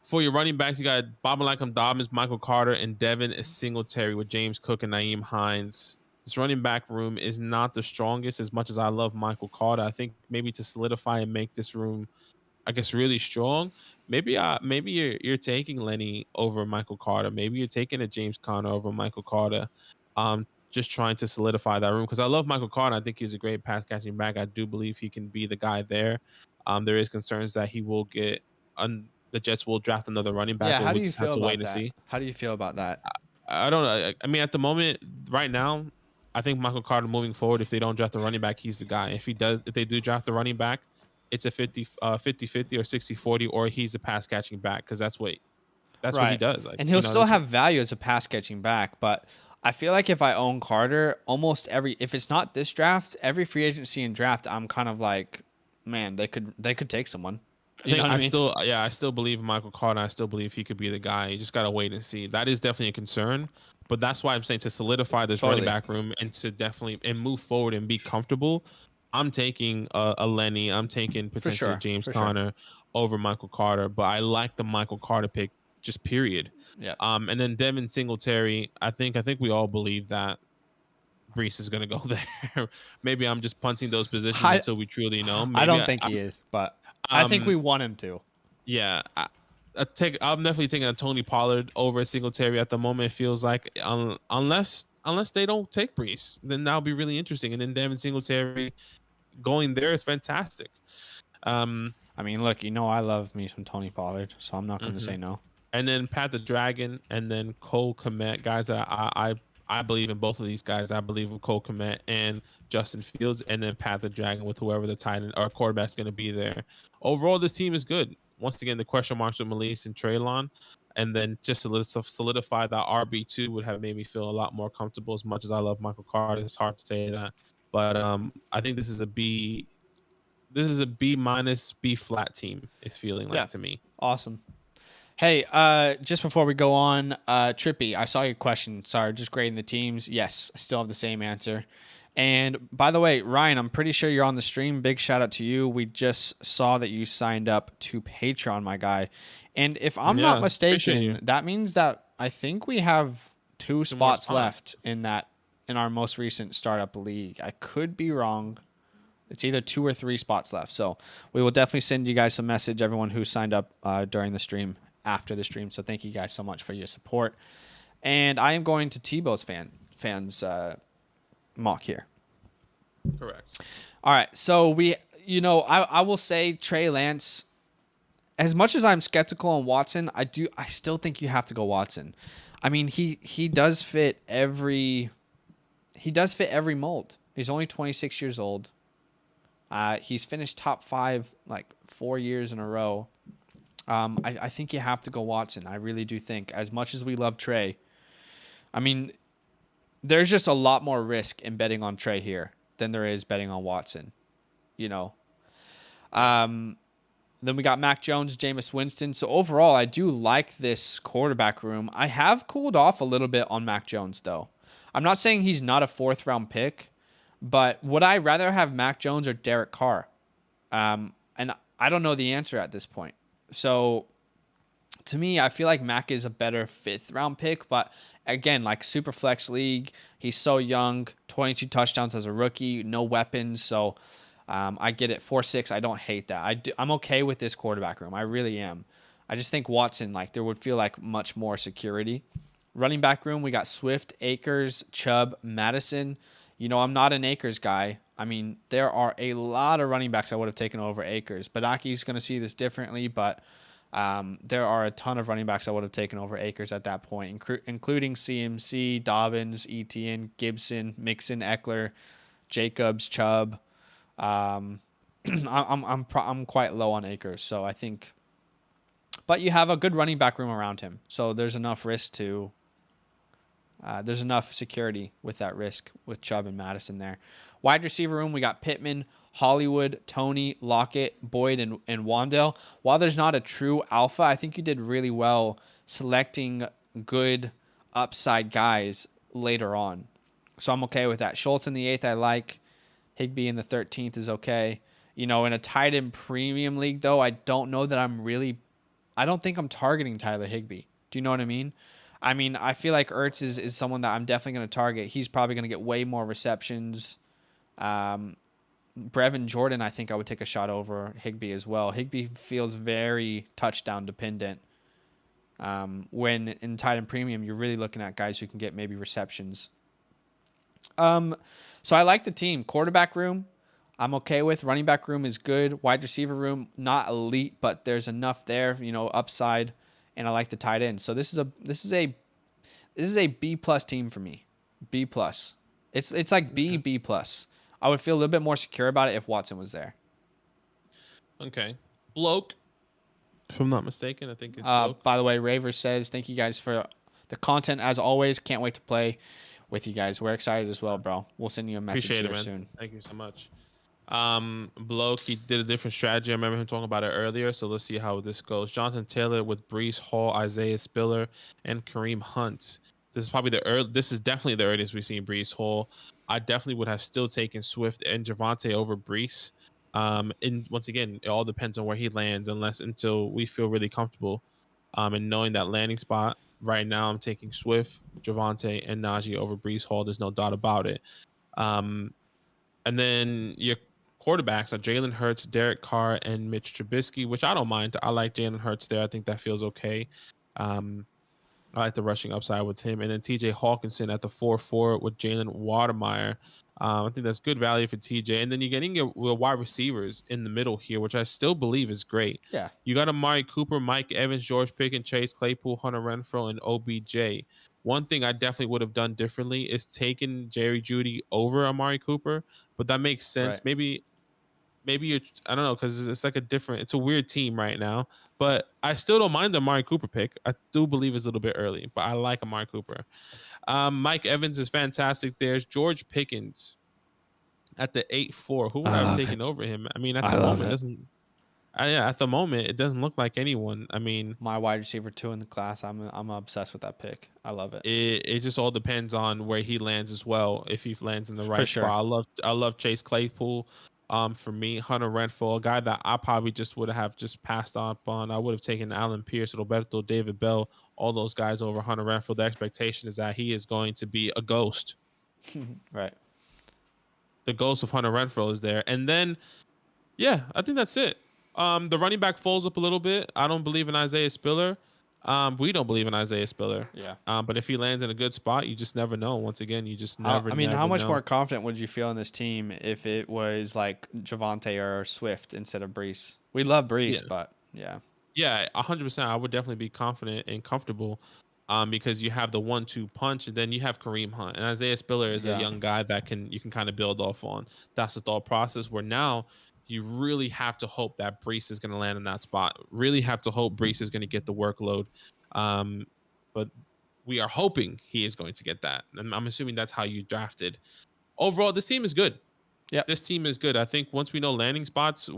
For your running backs, you got Bob Malcolm Dobbins, Michael Carter, and Devin Singletary with James Cook and Naeem Hines. This running back room is not the strongest as much as I love Michael Carter. I think maybe to solidify and make this room, I guess, really strong. Maybe you're taking Lenny over Michael Carter. Maybe you're taking a James Conner over Michael Carter. Just trying to solidify that room because I love Michael Carter. I think he's a great pass catching back. I do believe he can be the guy there. There is concerns that he will get the Jets will draft another running back, Yeah, but how we do you just have feel to wait about and that? see. How do you feel about that? I don't know. I mean, at the moment, right now, I think Michael Carter moving forward, if they don't draft the running back, he's the guy. If they do draft the running back, it's a 50-50 or 60-40, or he's a pass catching back because that's what he Right. does. Like, And he'll still that's what, have value as a pass catching back, but I feel like if I own Carter, almost every if it's not this draft, every free agency and draft, I'm kind of like, man, they could take someone. I You know think what I mean? I still believe in Michael Carter. I still believe he could be the guy. You just gotta wait and see. That is definitely a concern, but that's why I'm saying to solidify this running Totally. back room and to definitely and move forward and be comfortable. I'm taking a Lenny. I'm taking For potentially sure. James For sure. Conner over Michael Carter, but I like the Michael Carter pick just period. Yeah. And then Devin Singletary. I think we all believe that Brees is gonna go there. Maybe I'm just punting those positions I until we truly know. I Maybe don't think he is, but I think um we want him to. yeah, I'm definitely taking a Tony Pollard over a Singletary at the moment. It feels like unless they don't take Brees, then that'll be really interesting. And then Devin Singletary going there is fantastic. I mean, look, I love me some Tony Pollard, so I'm not going to Mhm. say no. And then Pat the Dragon, and then Cole Kmet, guys that I believe in both of these guys. I believe in Cole Kmet and Justin Fields, and then Pat the Dragon with whoever the tight end or quarterback's going to be there. Overall, this team is good. Once again, the question marks with Melise and Traylon, and then just to solidify that RB2 would have made me feel a lot more comfortable. As much as I love Michael Carter, it's hard to say that, but I think this is a B. This is a B minus B flat team. It's feeling like Yeah. to me. Awesome. Hey, just before we go on, Trippy, I saw your question. Sorry, just grading the teams. Yes, I still have the same answer. And by the way, Ryan, I'm pretty sure you're on the stream. Big shout out to you. We just saw that you signed up to Patreon, my guy. And if I'm not Yeah, appreciate you. mistaken, that means that I think we have two more spots spots. left in our most recent startup league. I could be wrong. It's either 2 or 3 spots left. So we will definitely send you guys some message, everyone who signed up during the stream, after the stream. So thank you guys so much for your support. And I am going to Tebow's fans mock here. Correct. All right. So I will say Trey Lance, as much as I'm skeptical on Watson, I still think you have to go Watson. I mean, he does fit every mold. He's only 26 years old. He's finished top 5 like 4 years in a row. I think you have to go Watson. I really do think. As much as we love Trey, I mean, there's just a lot more risk in betting on Trey here than there is betting on Watson. Then we got Mac Jones, Jameis Winston. So overall, I do like this quarterback room. I have cooled off a little bit on Mac Jones, though. I'm not saying he's not a 4th round pick, but would I rather have Mac Jones or Derek Carr? And I don't know the answer at this point. So to me, I feel like Mac is a better 5th round pick. But again, like SuperFlex League, he's so young, 22 touchdowns as a rookie, no weapons. So I get it. 4-6, I don't hate that. I'm okay with this quarterback room. I really am. I just think Watson, like, there would feel like much more security. Running back room, we got Swift, Akers, Chubb, Madison. I'm not an Akers guy. I mean, there are a lot of running backs I would have taken over Akers. Badaki's going to see this differently, but there are a ton of running backs I would have taken over Akers at that point, including CMC, Dobbins, Etienne, Gibson, Mixon, Eckler, Jacobs, Chubb. I'm quite low on Akers, so I think. But you have a good running back room around him, so there's enough risk to. There's enough security with that risk with Chubb and Madison there. Wide receiver room, we got Pittman, Hollywood, Tony, Lockett, Boyd, and Wandell. While there's not a true alpha, I think you did really well selecting good upside guys later on. So I'm okay with that. Schultz in the 8th, I like. Higbee in the 13th is okay. In a tight end premium league, though, I don't know that I don't think I'm targeting Tyler Higbee. Do you know what I mean? I mean, I feel like Ertz is someone that I'm definitely going to target. He's probably going to get way more receptions. Brevin Jordan, I think I would take a shot over Higbee as well. Higbee feels very touchdown dependent. When in tight end premium, you're really looking at guys who can get maybe receptions. So I like the team. Quarterback room, I'm okay with. Running back room is good. Wide receiver room, not elite, but there's enough there, upside. And I like the tight end. So this is a B plus team for me. B plus. It's like B plus. I would feel a little bit more secure about it if Watson was there. Okay. Bloke, if I'm not mistaken, I think it's Bloke. By the way, Raver says, thank you guys for the content as always. Can't wait to play with you guys. We're excited as well, bro. We'll send you a message Appreciate it, here man. soon. Thank you so much. Bloke, he did a different strategy. I remember him talking about it earlier. So let's see how this goes. Jonathan Taylor with Breece Hall, Isaiah Spiller, and Kareem Hunt. This is definitely the earliest we've seen Breece Hall. I definitely would have still taken Swift and Javonte over Breece. And once again, it all depends on where he lands, until we feel really comfortable. And knowing that landing spot right now, I'm taking Swift, Javonte, and Najee over Breece Hall. There's no doubt about it. And then your quarterbacks are Jalen Hurts, Derek Carr, and Mitch Trubisky, which I don't mind. I like Jalen Hurts there. I think that feels okay. I like the rushing upside with him. And then TJ Hawkinson at the 4-4 with Jalen Watermeyer. I think that's good value for TJ. And then you're getting your wide receivers in the middle here, which I still believe is great. Yeah. You got Amari Cooper, Mike Evans, George Pickens, Chase Claypool, Hunter Renfrow, and OBJ. One thing I definitely would have done differently is taken Jerry Jeudy over Amari Cooper, but that makes sense. Right. Maybe you're, I don't know, because it's like it's a weird team right now, but I still don't mind the Amari Cooper pick. I do believe it's a little bit early, but I like Amari Cooper. Mike Evans is fantastic. There's George Pickens at the 8-4. Who would I have taken over him? I mean, at the moment, it doesn't look like anyone. I mean, my wide receiver 2 in the class. I'm obsessed with that pick. I love it. It just all depends on where he lands as well. If he lands in the right spot, I love Chase Claypool. For me, Hunter Renfrow, a guy that I probably just would have just passed up on. I would have taken Allen Pierce, Roberto, David Bell, all those guys over Hunter Renfrow. The expectation is that he is going to be a ghost. Right. The ghost of Hunter Renfrow is there. And then, yeah, I think that's it. The running back falls up a little bit. I don't believe in Isaiah Spiller. We don't believe in Isaiah Spiller. Yeah. But if he lands in a good spot, you just never know. Once again, you just never. I mean, how much know. more confident would you feel in this team if it was like Javonte or Swift instead of Breece? We love Breece, but yeah. Yeah, 100%. I would definitely be confident and comfortable, because you have the 1-2 punch, and then you have Kareem Hunt and Isaiah Spiller is a young guy that you can kind of build off on. That's the thought process. Where now you really have to hope that Breece is going to land in that spot. Really have to hope Breece is going to get the workload. But we are hoping he is going to get that. And I'm assuming that's how you drafted. Overall, this team is good. Yeah, this team is good. I think once we know landing spots,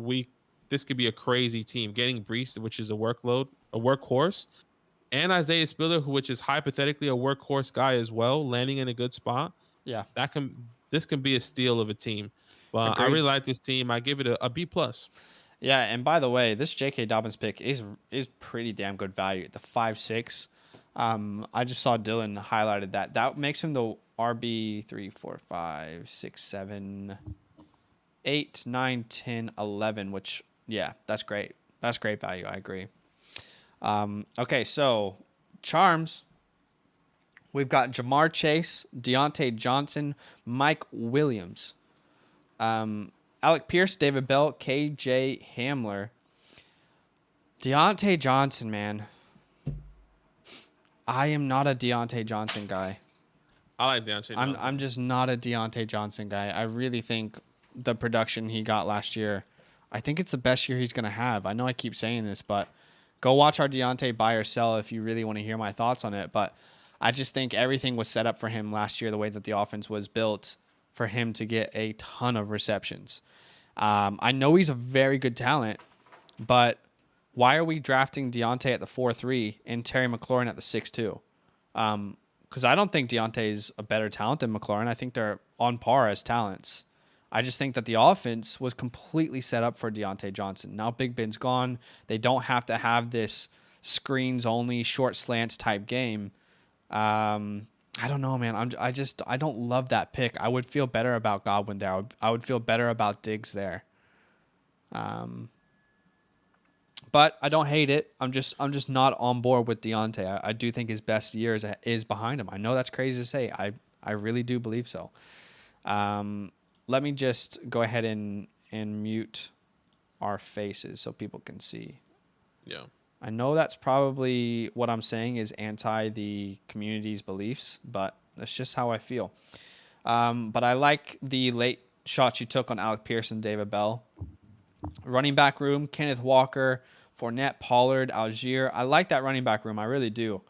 this could be a crazy team. Getting Breece, which is a workhorse, and Isaiah Spiller, which is hypothetically a workhorse guy as well, landing in a good spot. Yeah, this can be a steal of a team. But agreed. I really like this team. I give it a B+. Yeah, and by the way, this J.K. Dobbins pick is pretty damn good value at the 5-6. I just saw Dylan highlighted that. That makes him the RB 3, 4, 5, 6, 7, 8, 9, 10, 11, which, yeah, that's great. That's great value. I agree. Okay, so Charms. We've got Jamar Chase, Deontay Johnson, Mike Williams, Alec Pierce, David Bell, KJ Hamler. Deontay Johnson, man. I am not a Deontay Johnson guy. I like Deontay Johnson. I'm just not a Deontay Johnson guy. I really think the production he got last year, I think it's the best year he's going to have. I know I keep saying this, but go watch our Deontay buy or sell if you really want to hear my thoughts on it. But I just think everything was set up for him last year, the way that the offense was built for him to get a ton of receptions. I know he's a very good talent, but why are we drafting Deontay at the 4-3 and Terry McLaurin at the 6-2? Because I don't think Deontay is a better talent than McLaurin. I think they're on par as talents. I just think that the offense was completely set up for Deontay Johnson. Now Big Ben's gone. They don't have to have this screens-only, short slants type game. I don't know, man. I don't love that pick. I would feel better about Godwin there. I would feel better about Diggs there. But I don't hate it. I'm just not on board with Deontay. I do think his best year is behind him. I know that's crazy to say. I really do believe so. Let me just go ahead and mute our faces so people can see. Yeah. I know that's probably what I'm saying is anti the community's beliefs, but that's just how I feel. But I like the late shots you took on Alec Pearson, David Bell. Running back room, Kenneth Walker, Fournette, Pollard, Algier. I like that running back room. I really do.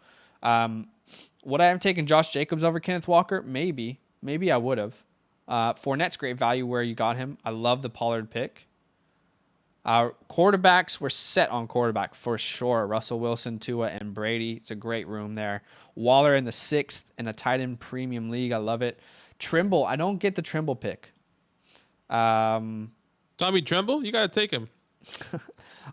Would I have taken Josh Jacobs over Kenneth Walker? Maybe. Maybe I would have. Fournette's great value where you got him. I love the Pollard pick. Quarterbacks, we're set on quarterback for sure. Russell Wilson, Tua, and Brady. It's a great room there. Waller in the 6th in a tight end premium league. I love it. Trimble, I don't get the Trimble pick. Tommy Tremble, you gotta take him.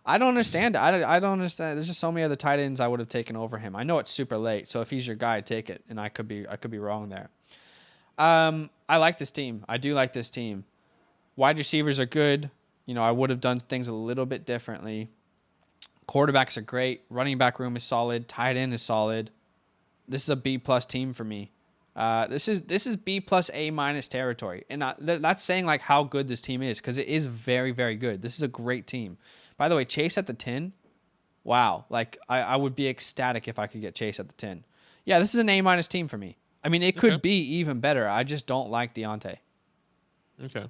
I don't understand. I don't understand. There's just so many other tight ends I would have taken over him. I know it's super late, so if he's your guy, take it. And I could be wrong there. I like this team. I do like this team. Wide receivers are good. You know, I would have done things a little bit differently. Quarterbacks are great. Running back room is solid. Tight end is solid. This is a B+ team for me. This is B+ A- territory, and that's saying like how good this team is because it is very, very good. This is a great team. By the way, Chase at the 10. Wow, like I would be ecstatic if I could get Chase at the 10. Yeah, this is an A- team for me. I mean, it could be even better. I just don't like Deontay. Okay.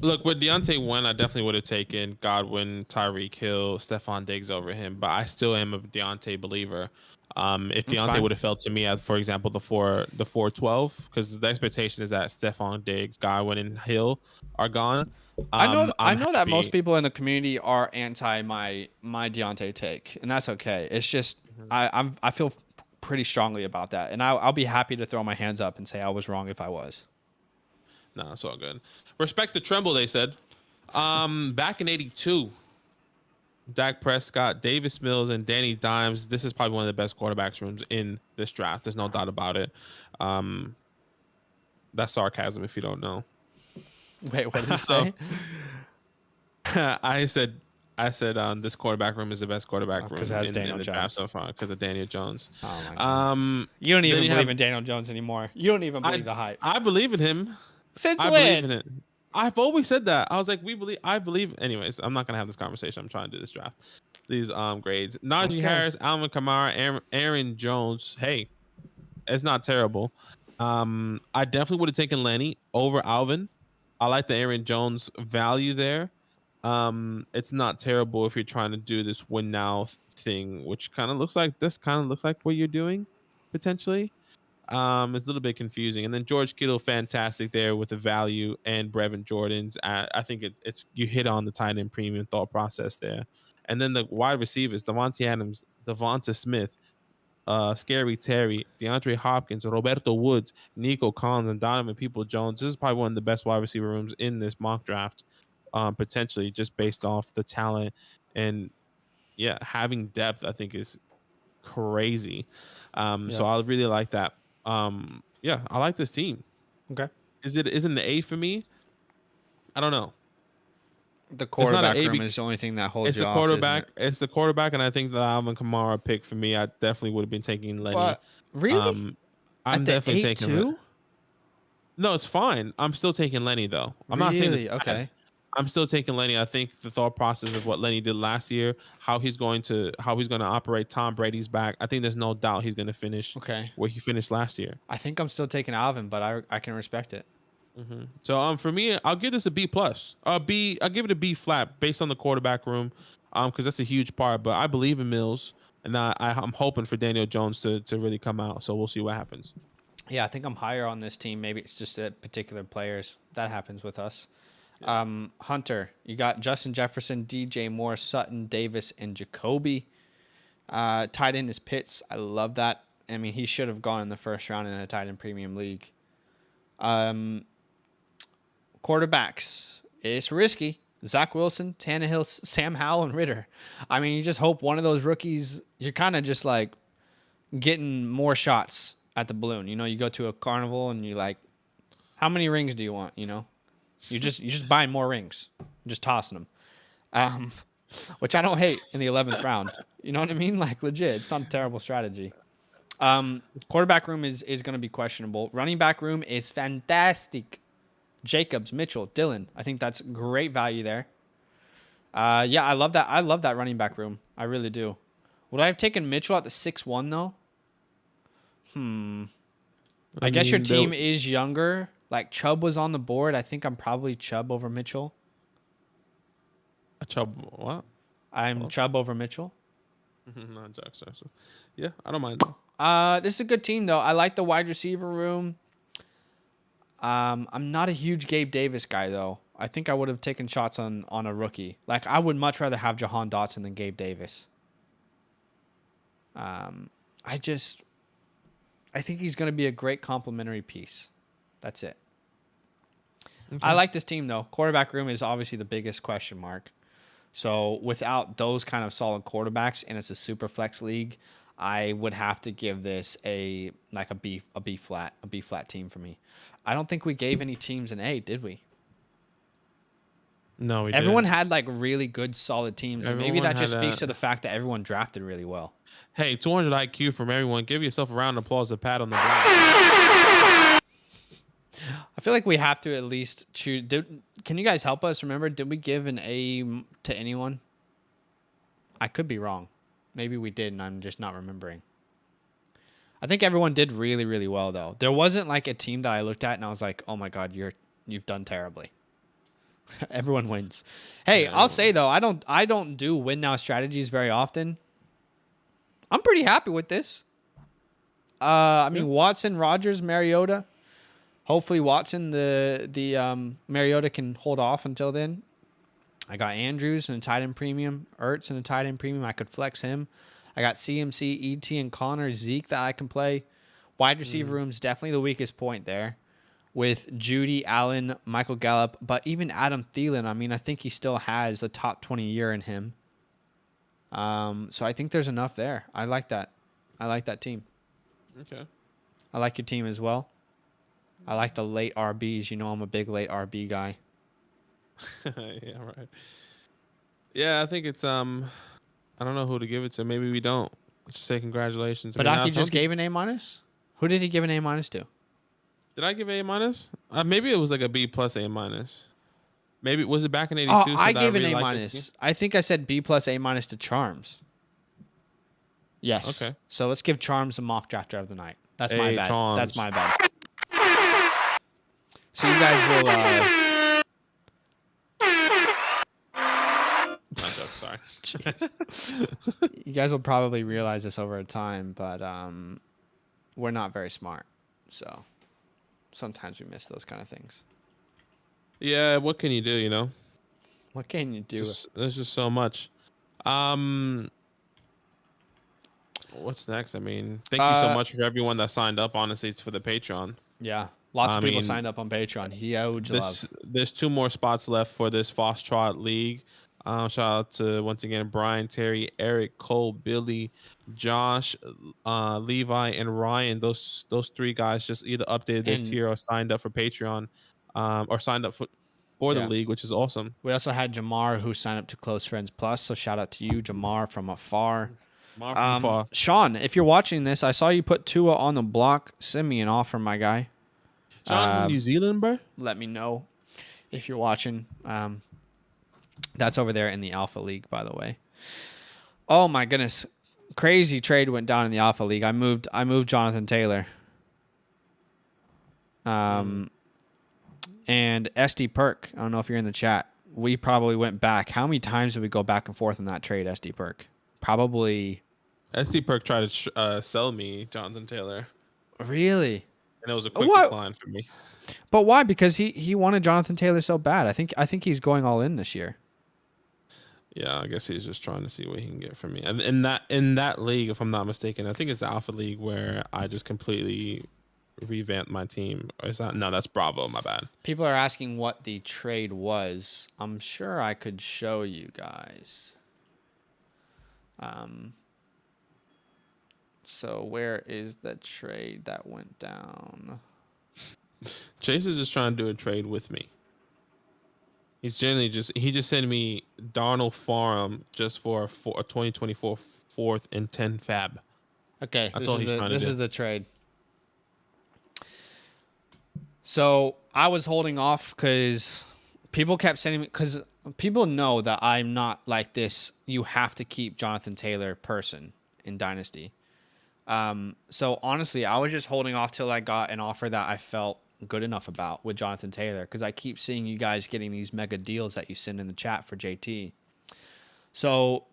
Look, with Deontay went, I definitely would have taken Godwin, Tyreek Hill, Stephon Diggs over him, but I still am a Deontay believer. If Deontay would have fell to me as, for example, the 412, because the expectation is that Stephon Diggs, Godwin, and Hill are gone. I know I'm that happy. most people in the community are anti my Deontay take, and that's okay. It's just I feel pretty strongly about that, and I'll be happy to throw my hands up and say I was wrong if I was. No, it's all good. Respect the Tremble, they said. Back in '82, Dak Prescott, Davis Mills, and Danny Dimes. This is probably one of the best quarterbacks rooms in this draft. There's no doubt about it. That's sarcasm if you don't know. Wait, what did you say? I said this quarterback room is the best quarterback room because it has in Daniel the Jones. draft so far because of Daniel Jones. Oh my God. You don't even believe in Daniel Jones anymore. You don't even believe the hype. I believe in him. Since I when? believe in it. I've always said that. I was like, I believe. Anyways, I'm not gonna have this conversation. I'm trying to do this draft. These grades. Najee Harris, Alvin Kamara, Aaron Jones. Hey, it's not terrible. I definitely would have taken Lenny over Alvin. I like the Aaron Jones value there. It's not terrible if you're trying to do this win now thing, which kind of looks like what you're doing potentially. It's a little bit confusing. And then George Kittle, fantastic there with the value, and Brevin Jordan's. I think it's you hit on the tight end premium thought process there. And then the wide receivers, Devontae Adams, Devonta Smith, Scary Terry, DeAndre Hopkins, Roberto Woods, Nico Collins, and Donovan People-Jones. This is probably one of the best wide receiver rooms in this mock draft, potentially just based off the talent. And yeah, having depth, I think, is crazy. So I really like that. Yeah, I like this team. Okay. Isn't the A for me? I don't know. The quarterback room is the only thing that holds you off. It's the quarterback, and I think the Alvin Kamara pick for me, I definitely would have been taking Lenny. But really? I'm definitely taking too? No, it's fine. I'm still taking Lenny though. I'm really? not saying it's okay. Bad. I'm still taking Lenny. I think the thought process of what Lenny did last year, how he's going to operate. Tom Brady's back. I think there's no doubt he's going to finish where he finished last year. I think I'm still taking Alvin, but I can respect it. Mm-hmm. So for me, I'll give this a B+. I'll give it a B flat based on the quarterback room, because that's a huge part. But I believe in Mills, and I'm hoping for Daniel Jones to really come out. So we'll see what happens. Yeah, I think I'm higher on this team. Maybe it's just that particular players. That happens with us. Yeah. Hunter, you got Justin Jefferson, DJ Moore, Sutton, Davis, and Jacoby. Tight end is Pitts. I love that. I mean, he should have gone in the first round in a tight end premium league. Quarterbacks, it's risky. Zach Wilson, Tannehill, Sam Howell, and Ritter. I mean, you just hope one of those rookies, you're kind of just like getting more shots at the balloon. You know, you go to a carnival and you like, how many rings do you want? You know, you're just buying more rings, just tossing them. Which I don't hate in the 11th round. You know what I mean? Like legit, it's not a terrible strategy. Quarterback room is going to be questionable. Running back room is fantastic. Jacobs, Mitchell, Dillon. I think that's great value there. Yeah, I love that. I love that running back room. I really do. Would I have taken Mitchell at the 6-1 though? I guess your team is younger. Like Chubb was on the board. I think I'm probably Chubb over Mitchell. Chubb, what? I'm Chubb over Mitchell. Not Jack Sarson. Yeah, I don't mind though. This is a good team though. I like the wide receiver room. I'm not a huge Gabe Davis guy though. I think I would have taken shots on a rookie. Like I would much rather have Jahan Dotson than Gabe Davis. I think he's going to be a great complementary piece. That's it. Okay. I like this team though. Quarterback room is obviously the biggest question mark. So without those kind of solid quarterbacks, and it's a super flex league, I would have to give this a B flat team for me. I don't think we gave any teams an A, did we? No, we Everyone didn't. had like really good solid teams. And maybe that just speaks to the fact that everyone drafted really well. Hey, 200 IQ from everyone. Give yourself a round of applause, a pat on the back. I feel like we have to at least choose. Can you guys help us? Remember, did we give an A to anyone? I could be wrong. Maybe we did, and I'm just not remembering. I think everyone did really, really well, though. There wasn't like a team that I looked at and I was like, "Oh my god, you've done terribly." Everyone wins. Hey, yeah, I'll say though, I don't do win now strategies very often. I'm pretty happy with this. I mean, Watson, Rodgers, Mariota. Hopefully Watson, the Mariota can hold off until then. I got Andrews in a tight end premium, Ertz in a tight end premium. I could flex him. I got CMC, ET, and Connor, Zeke that I can play. Wide receiver room's definitely the weakest point there, with Judy, Allen, Michael Gallup, but even Adam Thielen. I mean, I think he still has a top 20 year in him. So I think there's enough there. I like that. I like that team. Okay. I like your team as well. I like the late RBs. You know, I'm a big late RB guy. Yeah, right. Yeah, I think it's I don't know who to give it to. Maybe we don't. Let's just say congratulations. But Aki just gave an A-. Who did he give an A- to? Did I give A-? Maybe it was like a B plus A-. Maybe was it back in 82? Oh, I gave an A-. I think I said B plus A- to Charms. Yes. Okay. So let's give Charms a mock drafter of the night. That's my bad. Charms. That's my bad. So you guys will. Sorry. You guys will probably realize this over time, but we're not very smart, so sometimes we miss those kind of things. Yeah, what can you do? You know. What can you do? There's just so much. What's next? I mean, thank you so much for everyone that signed up. Honestly, it's for the Patreon. Yeah, lots of people signed up on Patreon. Huge love. There's 2 more spots left for this Foxtrot League. Shout out to, once again, Brian, Terry, Eric, Cole, Billy, Josh, Levi, and Ryan. Those 3 guys just either updated their tier or signed up for Patreon, or signed up for the league, which is awesome. We also had Jamar, who signed up to Close Friends Plus. So shout out to you, Jamar, from afar. Sean, if you're watching this, I saw you put Tua on the block. Send me an offer, my guy. Sean from New Zealand, bro. Let me know if you're watching. That's over there in the Alpha League, by the way. Oh my goodness, crazy trade went down in the Alpha League. I moved Jonathan Taylor. And SD Perk. I don't know if you're in the chat. We probably went back. How many times did we go back and forth in that trade, SD Perk? Probably. SD Perk tried to sell me Jonathan Taylor. Really? And it was a quick decline for me. But why? Because he wanted Jonathan Taylor so bad. I think he's going all in this year. Yeah, I guess he's just trying to see what he can get from me. And in that league, if I'm not mistaken, I think it's the Alpha League where I just completely revamp my team. Or is that no? That's Bravo. My bad. People are asking what the trade was. I'm sure I could show you guys. So where is the trade that went down? Chase is just trying to do a trade with me. He's generally he just sent me Darnold Farm just for a 2024 4th and 10 fab. Okay, That's all he's trying to do. This is the trade. So I was holding off because people kept sending me, because people know that I'm not like this. You have to keep Jonathan Taylor person in Dynasty. So honestly, I was just holding off till I got an offer that I felt good enough about with Jonathan Taylor, because I keep seeing you guys getting these mega deals that you send in the chat for JT. So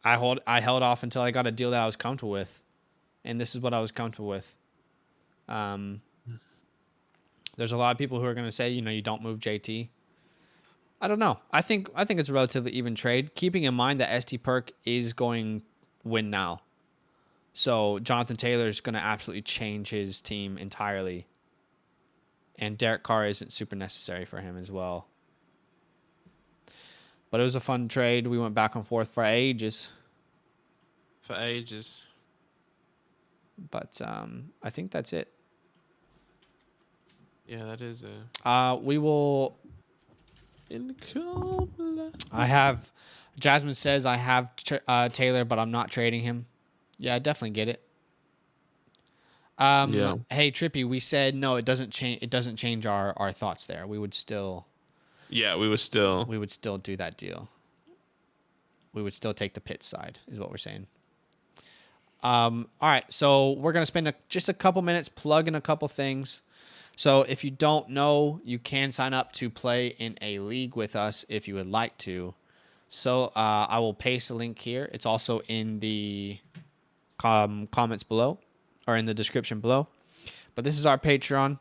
I held off until I got a deal that I was comfortable with, and this is what I was comfortable with. There's a lot of people who are going to say, you don't move JT. I don't know. I think it's a relatively even trade, keeping in mind that ST Perk is going win now. So Jonathan Taylor is going to absolutely change his team entirely. And Derek Carr isn't super necessary for him as well. But it was a fun trade. We went back and forth for ages. But I think that's it. Yeah, that is it. We will. Jasmine says I have Taylor, but I'm not trading him. Yeah, I definitely get it. Yeah. Hey, Trippy, we said no. It doesn't change. It doesn't change our thoughts there. We would still. Yeah, we would still do that deal. We would still take the pit side, is what we're saying. All right, so we're gonna spend just a couple minutes plugging a couple things. So if you don't know, you can sign up to play in a league with us if you would like to. So I will paste a link here. It's also in the comments below, or in the description below. But this is our Patreon.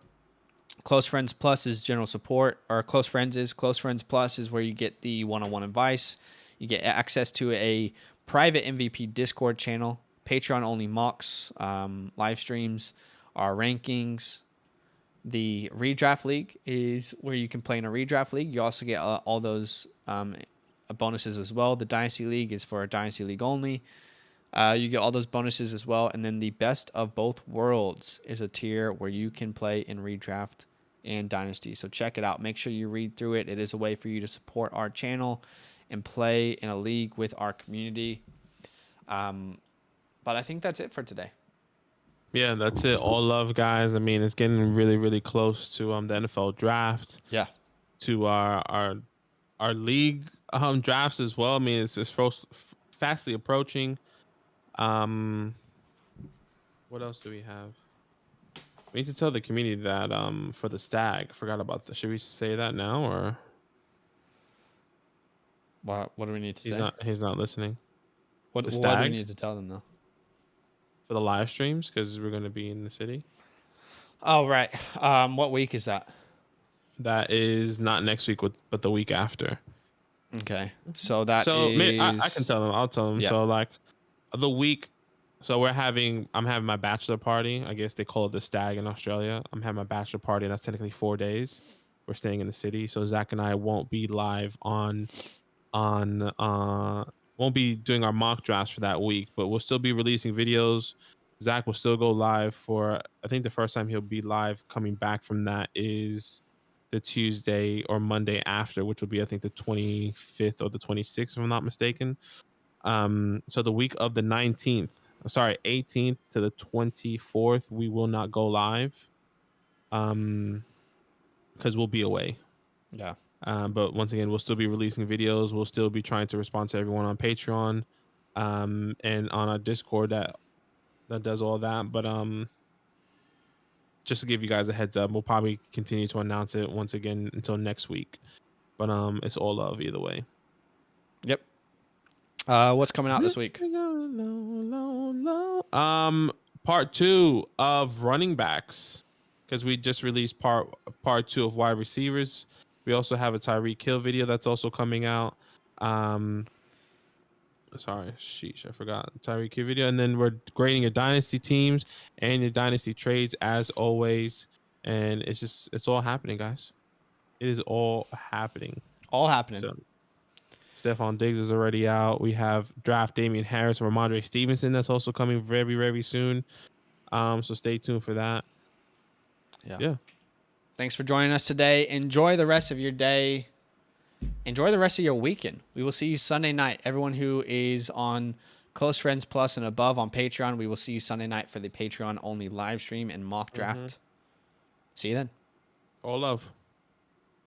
Close Friends Plus is general support, or Close Friends Plus is where you get the one-on-one advice. You get access to a private MVP Discord channel, Patreon only mocks, live streams, our rankings. The redraft league is where you can play in a redraft league. You also get all those bonuses as well. The Dynasty League is for Dynasty League only. You get all those bonuses as well. And then the Best of Both Worlds is a tier where you can play in redraft and Dynasty. So check it out. Make sure you read through it. It is a way for you to support our channel and play in a league with our community. But I think that's it for today. Yeah, that's it. All love, guys. I mean, it's getting really, really close to the NFL draft. Yeah. To our league drafts as well. I mean, it's fastly approaching. What else do we have? We need to tell the community that for the stag. Forgot about that. Should we say that now, or what do we need to say? He's not listening. What do we need to tell them though? For the live streams, because we're going to be in the city. Oh, right. What week is that? That is not next week, but the week after. Okay. So that is... I can tell them. I'll tell them. Yeah. So like the week. So I'm having my bachelor party. I guess they call it the stag in Australia. I'm having my bachelor party, and that's technically 4 days. We're staying in the city. So Zach and I won't be live won't be doing our mock drafts for that week, but we'll still be releasing videos. Zach will still go live for, I think the first time he'll be live coming back from that is the Tuesday or Monday after, which will be, I think, the 25th or the 26th, if I'm not mistaken. So the week of the 18th to the 24th, we will not go live because we'll be away. Yeah. But once again, we'll still be releasing videos. We'll still be trying to respond to everyone on Patreon and on our Discord that does all that. But just to give you guys a heads up, we'll probably continue to announce it once again until next week. But it's all love either way. Yep. What's coming out this week? Part 2 of running backs, because we just released part 2 of wide receivers. We also have a Tyreek Hill video that's also coming out. Sorry, sheesh, I forgot Tyreek Hill video. And then we're grading your dynasty teams and your dynasty trades as always. And it's all happening, guys. It is all happening. All happening. So Stephon Diggs is already out. We have draft Damian Harris or Ramondre Stevenson that's also coming very, very soon. So stay tuned for that. Yeah. Thanks for joining us today. Enjoy the rest of your day. Enjoy the rest of your weekend. We will see you Sunday night. Everyone who is on Close Friends Plus and above on Patreon, we will see you Sunday night for the Patreon only live stream and mock draft. See you then. All love.